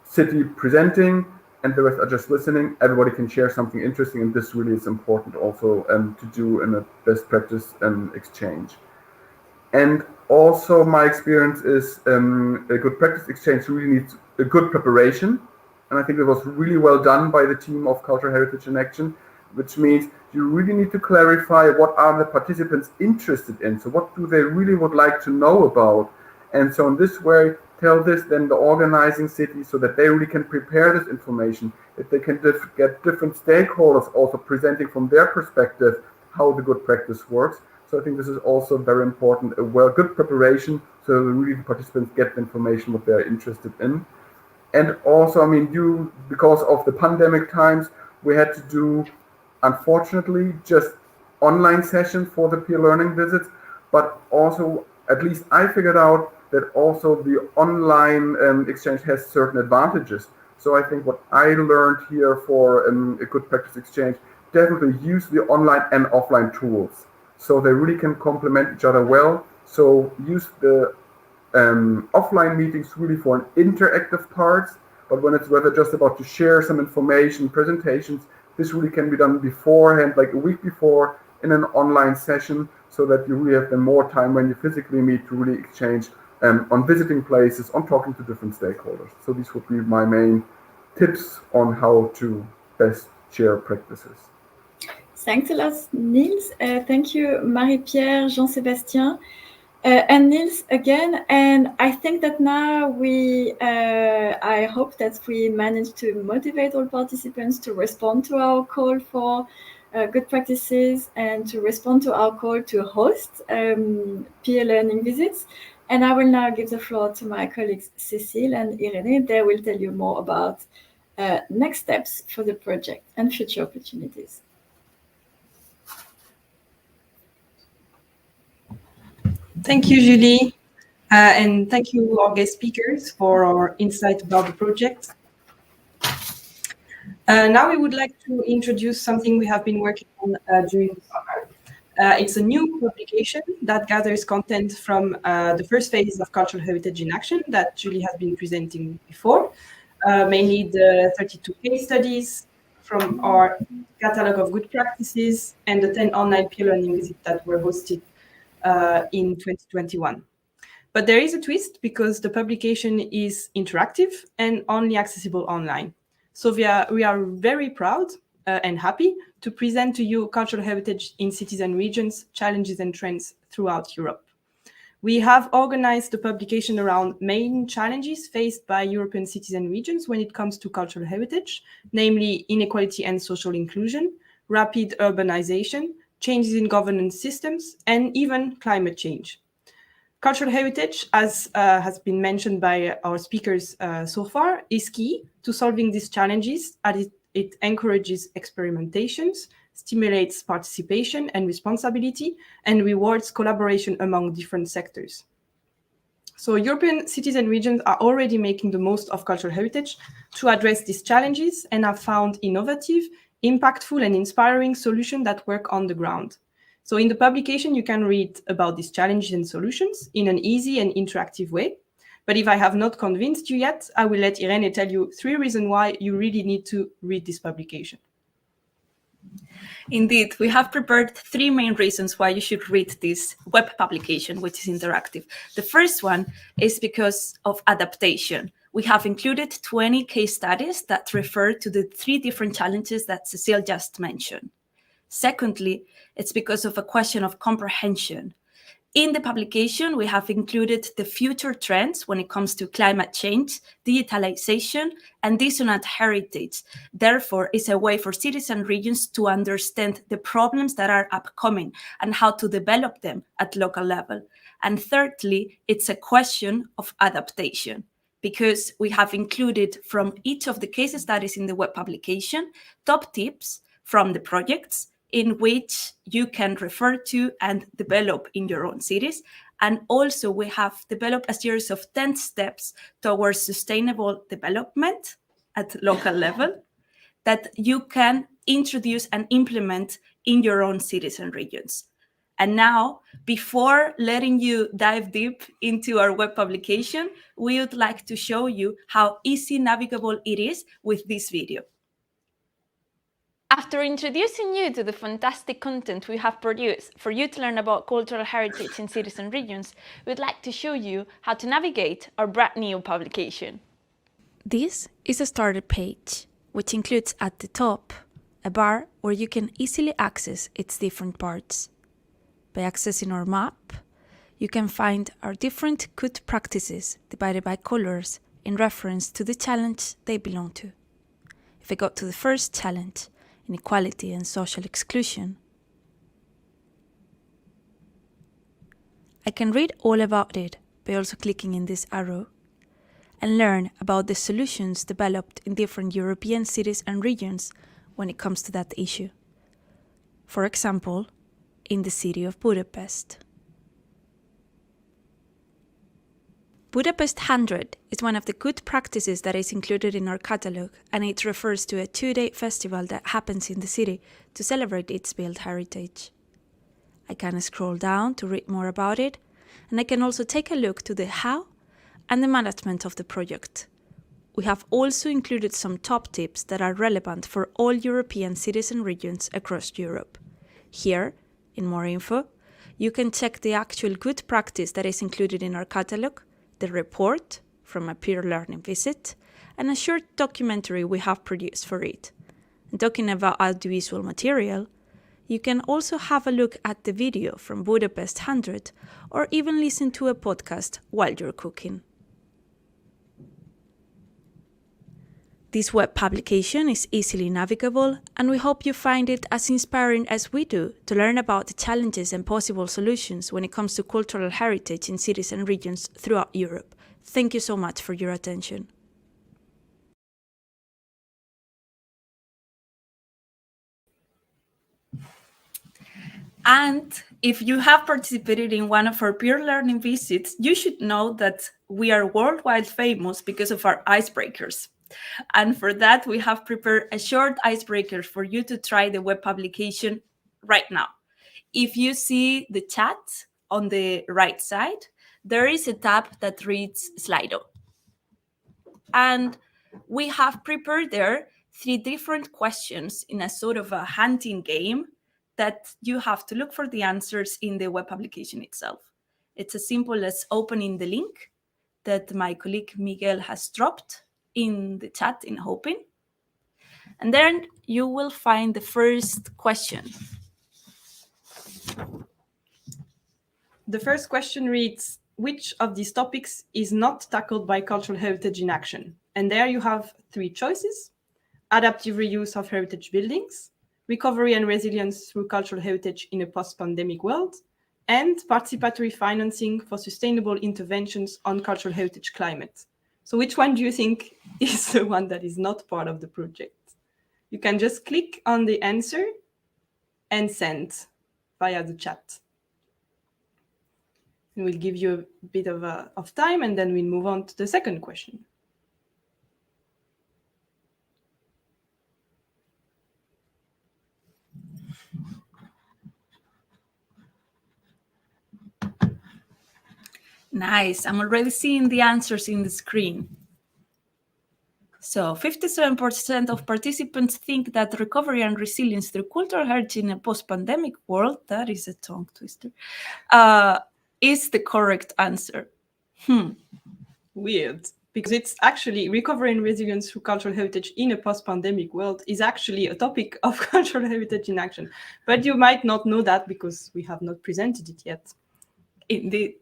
city presenting and the rest are just listening. Everybody can share something interesting, and this really is important also to do in a best practice exchange. And also my experience is a good practice exchange really needs a good preparation. And I think it was really well done by the team of Cultural Heritage in Action, which means you really need to clarify what are the participants interested in. So what do they really would like to know about? And so in this way, tell this then the organizing city so that they really can prepare this information, that they can get different stakeholders also presenting from their perspective how the good practice works. So I think this is also very important, a good preparation so really the participants get the information what they're interested in. And also, I mean, because of the pandemic times, we had to do, unfortunately, just online sessions for the peer learning visits, but also, at least I figured out that also the online exchange has certain advantages. So I think what I learned here for a good practice exchange, definitely use the online and offline tools. So they really can complement each other well. So use the offline meetings really for an interactive part, but when it's whether just about to share some information, presentations, this really can be done beforehand, like a week before in an online session, so that you really have then more time when you physically meet to really exchange on visiting places, on talking to different stakeholders. So these would be my main tips on how to best share practices. Thanks a lot, Niels. Thank you, Marie-Pierre, Jean-Sébastien, and Niels again. And I think that now I hope that we managed to motivate all participants to respond to our call for good practices and to respond to our call to host peer learning visits. And I will now give the floor to my colleagues Cécile and Irene. They will tell you more about next steps for the project and future opportunities. Thank you, Julie, and thank you, our guest speakers, for our insight about the project. Now we would like to introduce something we have been working on during the summer. It's a new publication that gathers content from the first phase of Cultural Heritage in Action that Julie has been presenting before, mainly the 32 case studies from our catalogue of good practices and the 10 online peer learning visits that were hosted in 2021. But there is a twist because the publication is interactive and only accessible online. So we are very proud and happy to present to you cultural heritage in cities and regions, challenges and trends throughout Europe. We have organized the publication around main challenges faced by European cities and regions when it comes to cultural heritage, namely inequality and social inclusion, rapid urbanization, changes in governance systems, and even climate change. Cultural heritage, as has been mentioned by our speakers so far, is key to solving these challenges as it encourages experimentations, stimulates participation and responsibility, and rewards collaboration among different sectors. So European cities and regions are already making the most of cultural heritage to address these challenges and have found innovative, impactful and inspiring solutions that work on the ground. So in the publication, you can read about these challenges and solutions in an easy and interactive way. But if I have not convinced you yet, I will let Irene tell you 3 reasons why you really need to read this publication. Indeed, we have prepared 3 main reasons why you should read this web publication, which is interactive. The first one is because of adaptation. We have included 20 case studies that refer to the 3 different challenges that Cécile just mentioned. Secondly, it's because of a question of comprehension. In the publication, we have included the future trends when it comes to climate change, digitalization, and dissonant heritage. Therefore, it's a way for cities and regions to understand the problems that are upcoming and how to develop them at local level. And thirdly, it's a question of adaptation, because we have included from each of the case studies in the web publication, top tips from the projects in which you can refer to and develop in your own cities. And also we have developed a series of 10 steps towards sustainable development at local level that you can introduce and implement in your own cities and regions. And now, before letting you dive deep into our web publication, we would like to show you how easy navigable it is with this video. After introducing you to the fantastic content we have produced for you to learn about cultural heritage in cities and regions, we'd like to show you how to navigate our brand new publication. This is a starter page, which includes at the top a bar where you can easily access its different parts. By accessing our map, you can find our different good practices divided by colors in reference to the challenge they belong to. If I go to the first challenge, inequality and social exclusion, I can read all about it by also clicking in this arrow and learn about the solutions developed in different European cities and regions when it comes to that issue. For example, in the city of Budapest. Budapest 100 is one of the good practices that is included in our catalogue, and it refers to a 2-day festival that happens in the city to celebrate its built heritage. I can scroll down to read more about it, and I can also take a look to the how and the management of the project. We have also included some top tips that are relevant for all European cities and regions across Europe. Here, in more info, you can check the actual good practice that is included in our catalogue, the report from a peer learning visit, and a short documentary we have produced for it. And talking about audiovisual material, you can also have a look at the video from Budapest 100 or even listen to a podcast while you're cooking. This web publication is easily navigable, and we hope you find it as inspiring as we do to learn about the challenges and possible solutions when it comes to cultural heritage in cities and regions throughout Europe. Thank you so much for your attention. And if you have participated in one of our peer learning visits, you should know that we are worldwide famous because of our icebreakers. And for that, we have prepared a short icebreaker for you to try the web publication right now. If you see the chat on the right side, there is a tab that reads Slido. And we have prepared there 3 different questions in a sort of a hunting game that you have to look for the answers in the web publication itself. It's as simple as opening the link that my colleague Miguel has dropped in the chat in Hopin. And then you will find the first question. The first question reads, which of these topics is not tackled by Cultural Heritage in Action? And there you have 3 choices: adaptive reuse of heritage buildings, recovery and resilience through cultural heritage in a post-pandemic world, and participatory financing for sustainable interventions on cultural heritage climate. So which one do you think is the one that is not part of the project? You can just click on the answer and send via the chat. And we'll give you a bit of time, and then we'll move on to the second question. Nice. I'm already seeing the answers in the screen. So 57% of participants think that recovery and resilience through cultural heritage in a post-pandemic world, that is a tongue twister, is the correct answer. Weird, because it's actually recovery and resilience through cultural heritage in a post-pandemic world is actually a topic of Cultural Heritage in Action. But you might not know that because we have not presented it yet. Indeed.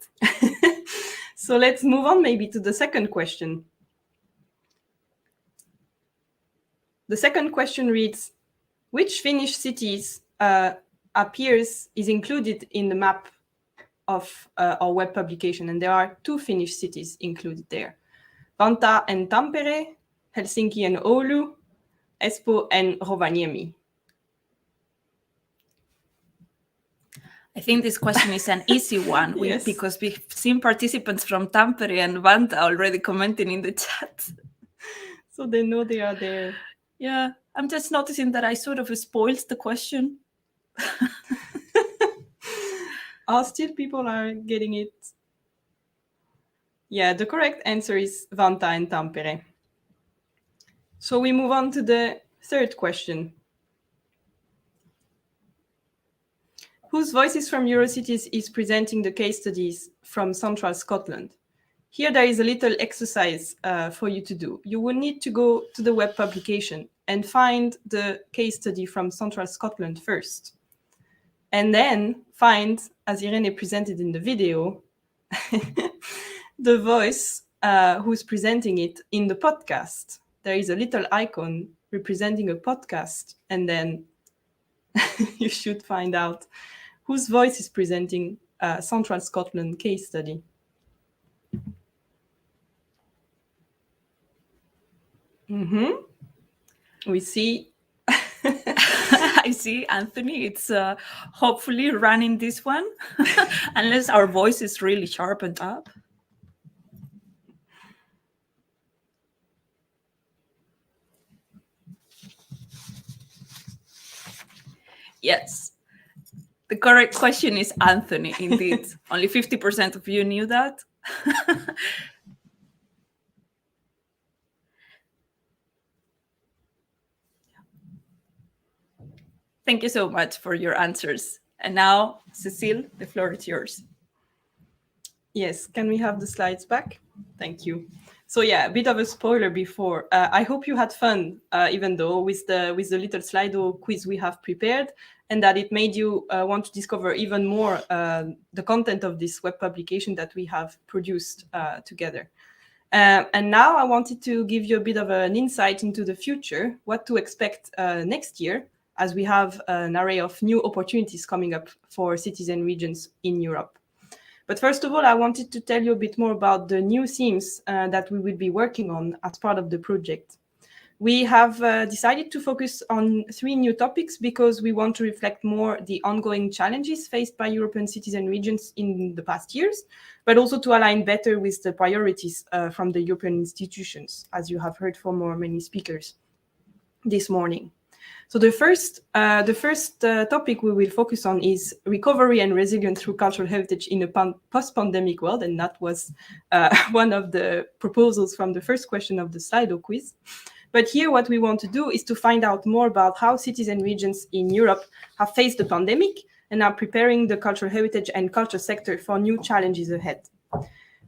So let's move on maybe to the second question. The second question reads, which Finnish cities is included in the map of our web publication? And there are 2 Finnish cities included there: Vantaa and Tampere, Helsinki and Oulu, Espoo and Rovaniemi. I think this question is an easy one Yes. because we've seen participants from Tampere and Vantaa already commenting in the chat. So they know they are there. Yeah, I'm just noticing that I sort of spoiled the question. still people are getting it? Yeah, the correct answer is Vanta and Tampere. So we move on to the third question. Whose Voices from Eurocities is presenting the case studies from Central Scotland? Here there is a little exercise for you to do. You will need to go to the web publication and find the case study from Central Scotland first. And then find, as Irene presented in the video, the voice who's presenting it in the podcast. There is a little icon representing a podcast, and then you should find out whose voice is presenting Central Scotland case study. We see I see Anthony. It's hopefully running this one, unless our voice is really sharpened up. Yes, the correct question is Anthony, indeed. Only 50% of you knew that. Thank you so much for your answers. And now, Cecile, the floor is yours. Yes, can we have the slides back? Thank you. So yeah, a bit of a spoiler before. I hope you had fun, even though with the little Slido quiz we have prepared, and that it made you want to discover even more the content of this web publication that we have produced together. And now I wanted to give you a bit of an insight into the future, what to expect next year, as we have an array of new opportunities coming up for cities and regions in Europe. But first of all, I wanted to tell you a bit more about the new themes that we will be working on as part of the project. We have decided to focus on 3 new topics because we want to reflect more the ongoing challenges faced by European cities and regions in the past years, but also to align better with the priorities from the European institutions, as you have heard from many speakers this morning. So the first topic we will focus on is recovery and resilience through cultural heritage in a post-pandemic world, and that was one of the proposals from the first question of the Slido quiz. But here what we want to do is to find out more about how cities and regions in Europe have faced the pandemic and are preparing the cultural heritage and culture sector for new challenges ahead.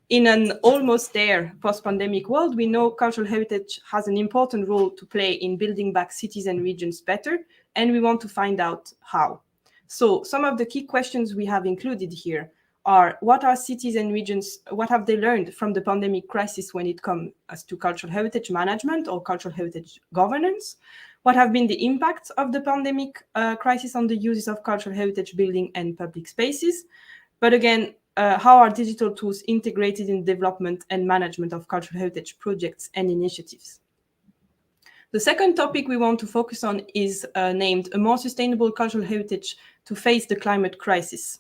In an almost there post-pandemic world, we know cultural heritage has an important role to play in building back cities and regions better, and we want to find out how. So some of the key questions we have included here are: what are cities and regions, what have they learned from the pandemic crisis when it comes to cultural heritage management or cultural heritage governance? What have been the impacts of the pandemic crisis on the uses of cultural heritage building and public spaces? But again, how are digital tools integrated in the development and management of cultural heritage projects and initiatives? The second topic we want to focus on is named A More Sustainable Cultural Heritage to Face the Climate Crisis.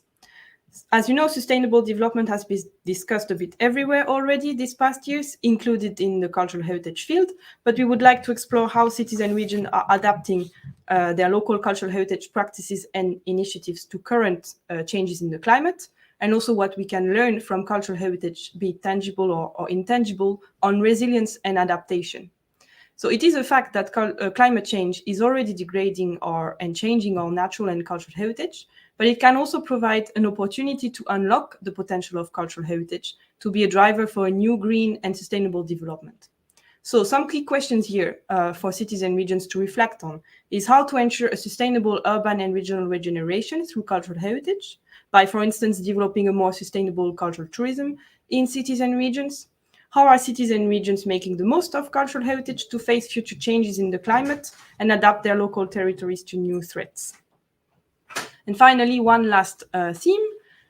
As you know, sustainable development has been discussed a bit everywhere already these past years, included in the cultural heritage field, but we would like to explore how cities and regions are adapting their local cultural heritage practices and initiatives to current changes in the climate, and also what we can learn from cultural heritage, be it tangible or intangible, on resilience and adaptation. So it is a fact that climate change is already degrading and changing our natural and cultural heritage, but it can also provide an opportunity to unlock the potential of cultural heritage to be a driver for a new green and sustainable development. So some key questions here for cities and regions to reflect on is how to ensure a sustainable urban and regional regeneration through cultural heritage, by, for instance, developing a more sustainable cultural tourism in cities and regions. How are cities and regions making the most of cultural heritage to face future changes in the climate and adapt their local territories to new threats? And finally, one last theme,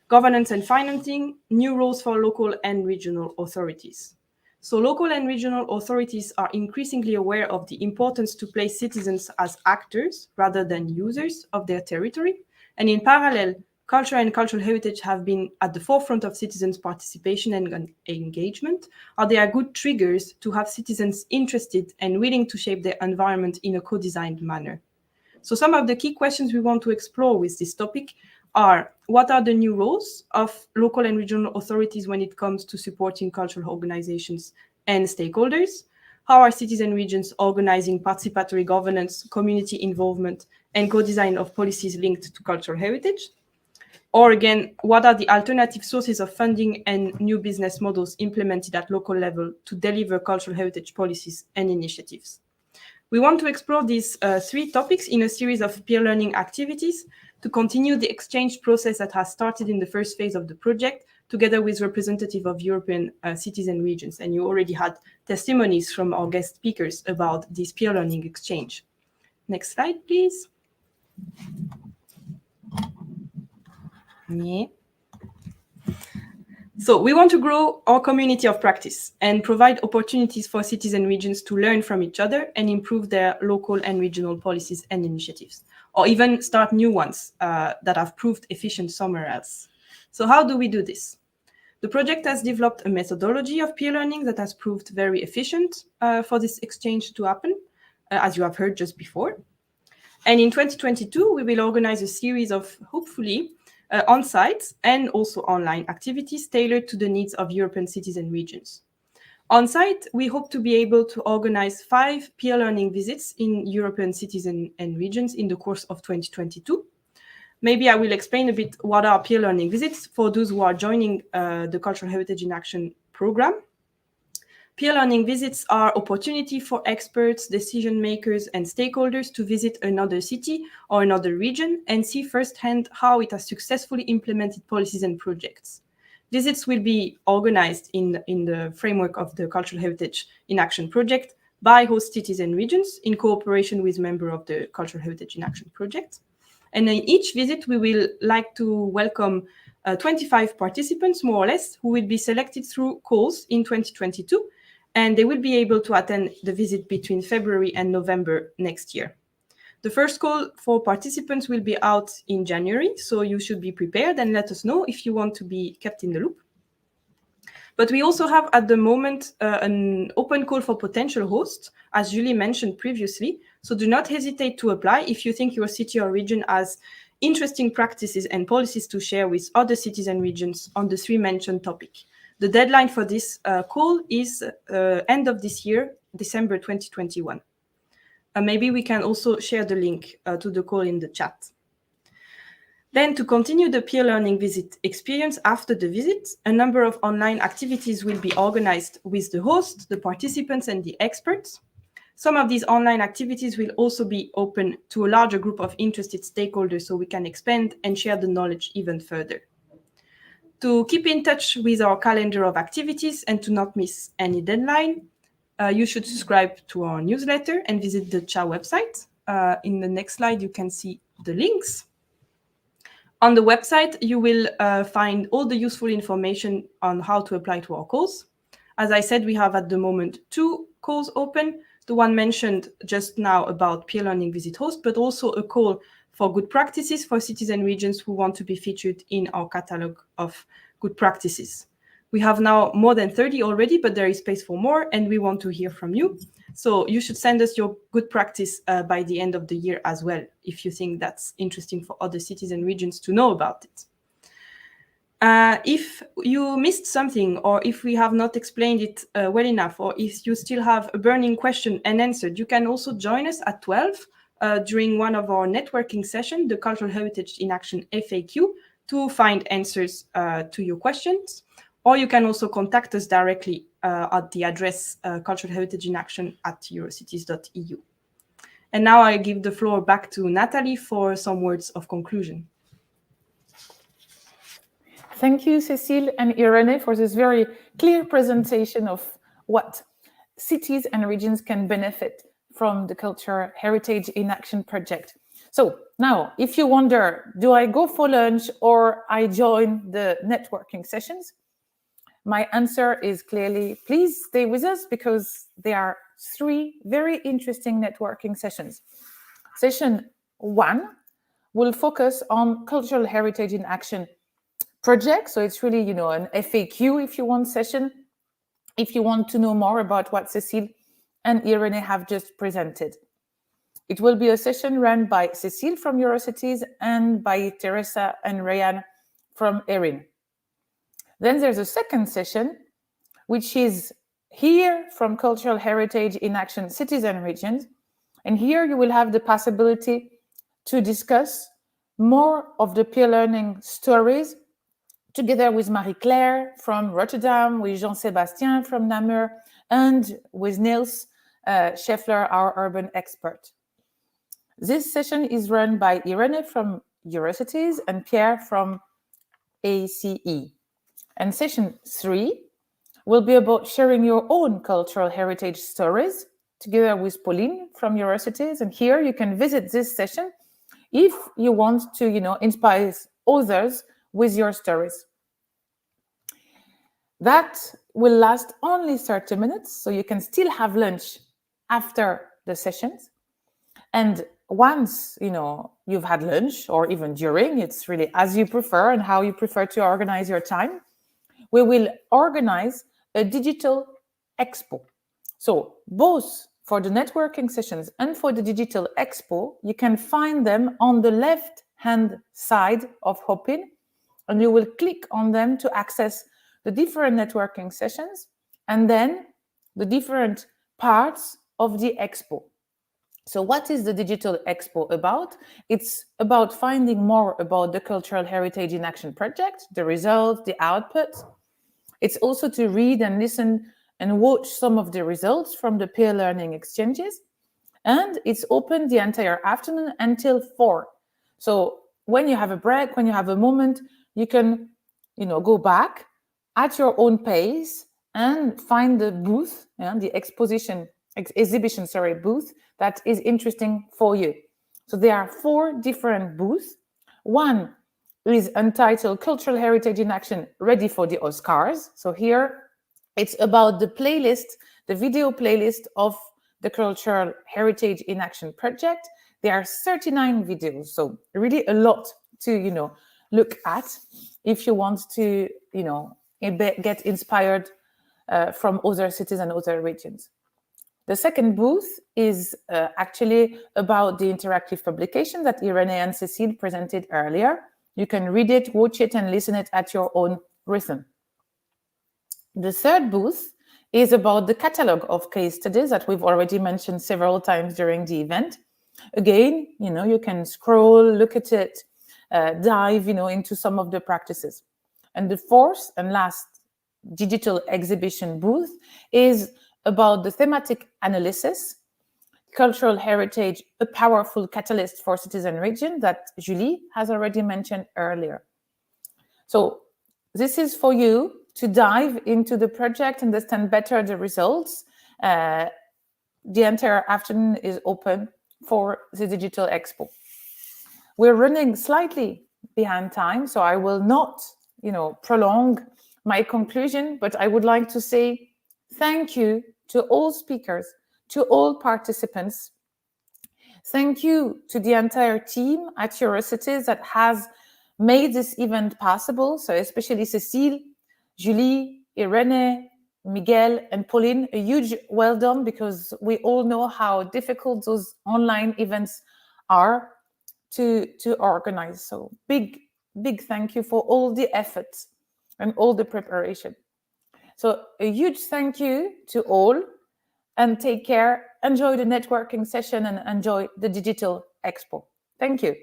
governance and financing, new roles for local and regional authorities. So local and regional authorities are increasingly aware of the importance to place citizens as actors rather than users of their territory. And in parallel, culture and cultural heritage have been at the forefront of citizens' participation and engagement, or they are good triggers to have citizens interested and willing to shape their environment in a co-designed manner. So some of the key questions we want to explore with this topic are: what are the new roles of local and regional authorities when it comes to supporting cultural organizations and stakeholders? How are cities and regions organizing participatory governance, community involvement, and co-design of policies linked to cultural heritage? Or again, what are the alternative sources of funding and new business models implemented at local level to deliver cultural heritage policies and initiatives? We want to explore these three topics in a series of peer learning activities to continue the exchange process that has started in the first phase of the project, together with representatives of European cities and regions. And you already had testimonies from our guest speakers about this peer learning exchange. Next slide, please. Yeah. So we want to grow our community of practice and provide opportunities for cities and regions to learn from each other and improve their local and regional policies and initiatives, or even start new ones that have proved efficient somewhere else. So how do we do this? The project has developed a methodology of peer learning that has proved very efficient for this exchange to happen, as you have heard just before. And in 2022, we will organize a series of, hopefully, on-site and also online activities tailored to the needs of European cities and regions. On-site, we hope to be able to organize 5 peer learning visits in European cities and regions in the course of 2022. Maybe I will explain a bit what are peer learning visits for those who are joining the Cultural Heritage in Action program. Peer learning visits are opportunity for experts, decision makers, and stakeholders to visit another city or another region and see firsthand how it has successfully implemented policies and projects. Visits will be organized in the framework of the Cultural Heritage in Action project by host cities and regions in cooperation with members of the Cultural Heritage in Action project. And in each visit, we will like to welcome 25 participants, more or less, who will be selected through calls in 2022. And they will be able to attend the visit between February and November next year. The first call for participants will be out in January, so you should be prepared and let us know if you want to be kept in the loop. But we also have at the moment an open call for potential hosts, as Julie mentioned previously, so do not hesitate to apply if you think your city or region has interesting practices and policies to share with other cities and regions on the 3 mentioned topics. The deadline for this call is end of this year, December 2021. Maybe we can also share the link to the call in the chat. Then to continue the peer learning visit experience after the visit, a number of online activities will be organized with the host, the participants, and the experts. Some of these online activities will also be open to a larger group of interested stakeholders so we can expand and share the knowledge even further. To keep in touch with our calendar of activities and to not miss any deadline, you should subscribe to our newsletter and visit the CHA website. In the next slide, you can see the links. On the website, you will find all the useful information on how to apply to our calls. As I said, we have at the moment 2 calls open, the one mentioned just now about peer learning visit host, but also a call for good practices for cities and regions who want to be featured in our catalogue of good practices. We have now more than 30 already, but there is space for more, and we want to hear from you. So you should send us your good practice by the end of the year as well, if you think that's interesting for other cities and regions to know about it. If you missed something, or if we have not explained it well enough, or if you still have a burning question unanswered, you can also join us at 12 during one of our networking sessions, the Cultural Heritage in Action FAQ, to find answers to your questions. Or you can also contact us directly at the address culturalheritageinAction@eurocities.eu. And now I give the floor back to Nathalie for some words of conclusion. Thank you, Cécile and Irene, for this very clear presentation of what cities and regions can benefit from the Cultural Heritage in Action project. So now, if you wonder, do I go for lunch or I join the networking sessions? My answer is clearly, please stay with us because there are 3 very interesting networking sessions. Session 1 will focus on Cultural Heritage in Action project. So it's really, an FAQ, if you want, session, if you want to know more about what Cécile and Irene have just presented. It will be a session run by Cécile from Eurocities and by Teresa and Rayan from ERIN. Then there's a second session, which is here from Cultural Heritage in Action Cities and Regions. And here you will have the possibility to discuss more of the peer learning stories together with Marie-Claire from Rotterdam, with Jean-Sébastien from Namur, and with Niels Scheffler, our urban expert. This session is run by Irene from Eurocities and Pierre from ACE. And session 3 will be about sharing your own cultural heritage stories together with Pauline from Eurocities. And here you can visit this session if you want to, inspire others with your stories. That will last only 30 minutes, so you can still have lunch after the sessions. And once, you've had lunch, or even during, it's really as you prefer and how you prefer to organize your time, we will organize a digital expo. So both for the networking sessions and for the digital expo, you can find them on the left-hand side of Hopin, and you will click on them to access the different networking sessions and then the different parts of the expo. So what is the Digital Expo about? It's about finding more about the Cultural Heritage in Action project, the results, the outputs. It's also to read and listen and watch some of the results from the peer learning exchanges. And it's open the entire afternoon until 4. So when you have a break, when you have a moment, you can, go back at your own pace and find the booth, the exhibition booth that is interesting for you. So there are 4 different booths. One is entitled Cultural Heritage in Action, ready for the Oscars. So here it's about the playlist, the video playlist of the Cultural Heritage in Action project. There are 39 videos, so really a lot to, look at if you want to, get inspired from other cities and other regions. The second booth is actually about the interactive publication that Irene and Cécile presented earlier. You can read it, watch it, and listen it at your own rhythm. The third booth is about the catalogue of case studies that we've already mentioned several times during the event. Again, you can scroll, look at it, dive, into some of the practices. And the fourth and last digital exhibition booth is about the thematic analysis, cultural heritage, a powerful catalyst for cities and region that Julie has already mentioned earlier. So this is for you to dive into the project, understand better the results. The entire afternoon is open for the Digital Expo. We're running slightly behind time, so I will not, prolong my conclusion, but I would like to say thank you to all speakers, to all participants. Thank you to the entire team at Eurocities that has made this event possible. So especially Cécile, Julie, Irene, Miguel, and Pauline, a huge well done, because we all know how difficult those online events are to organize. So big thank you for all the efforts and all the preparation. So a huge thank you to all, and take care, enjoy the networking session, and enjoy the Digital Expo. Thank you.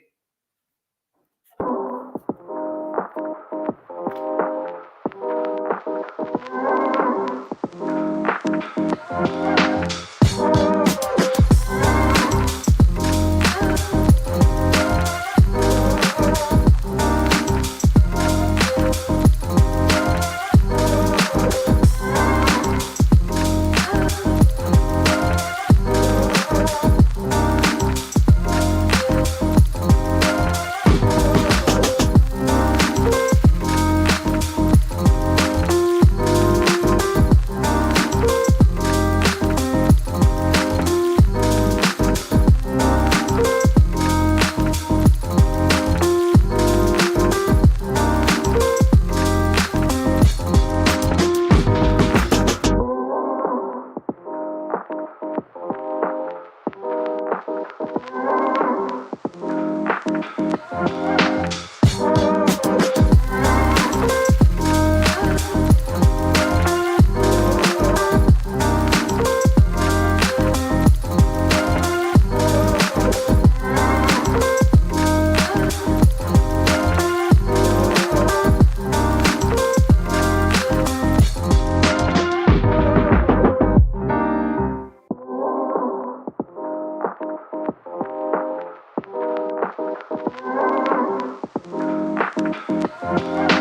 you.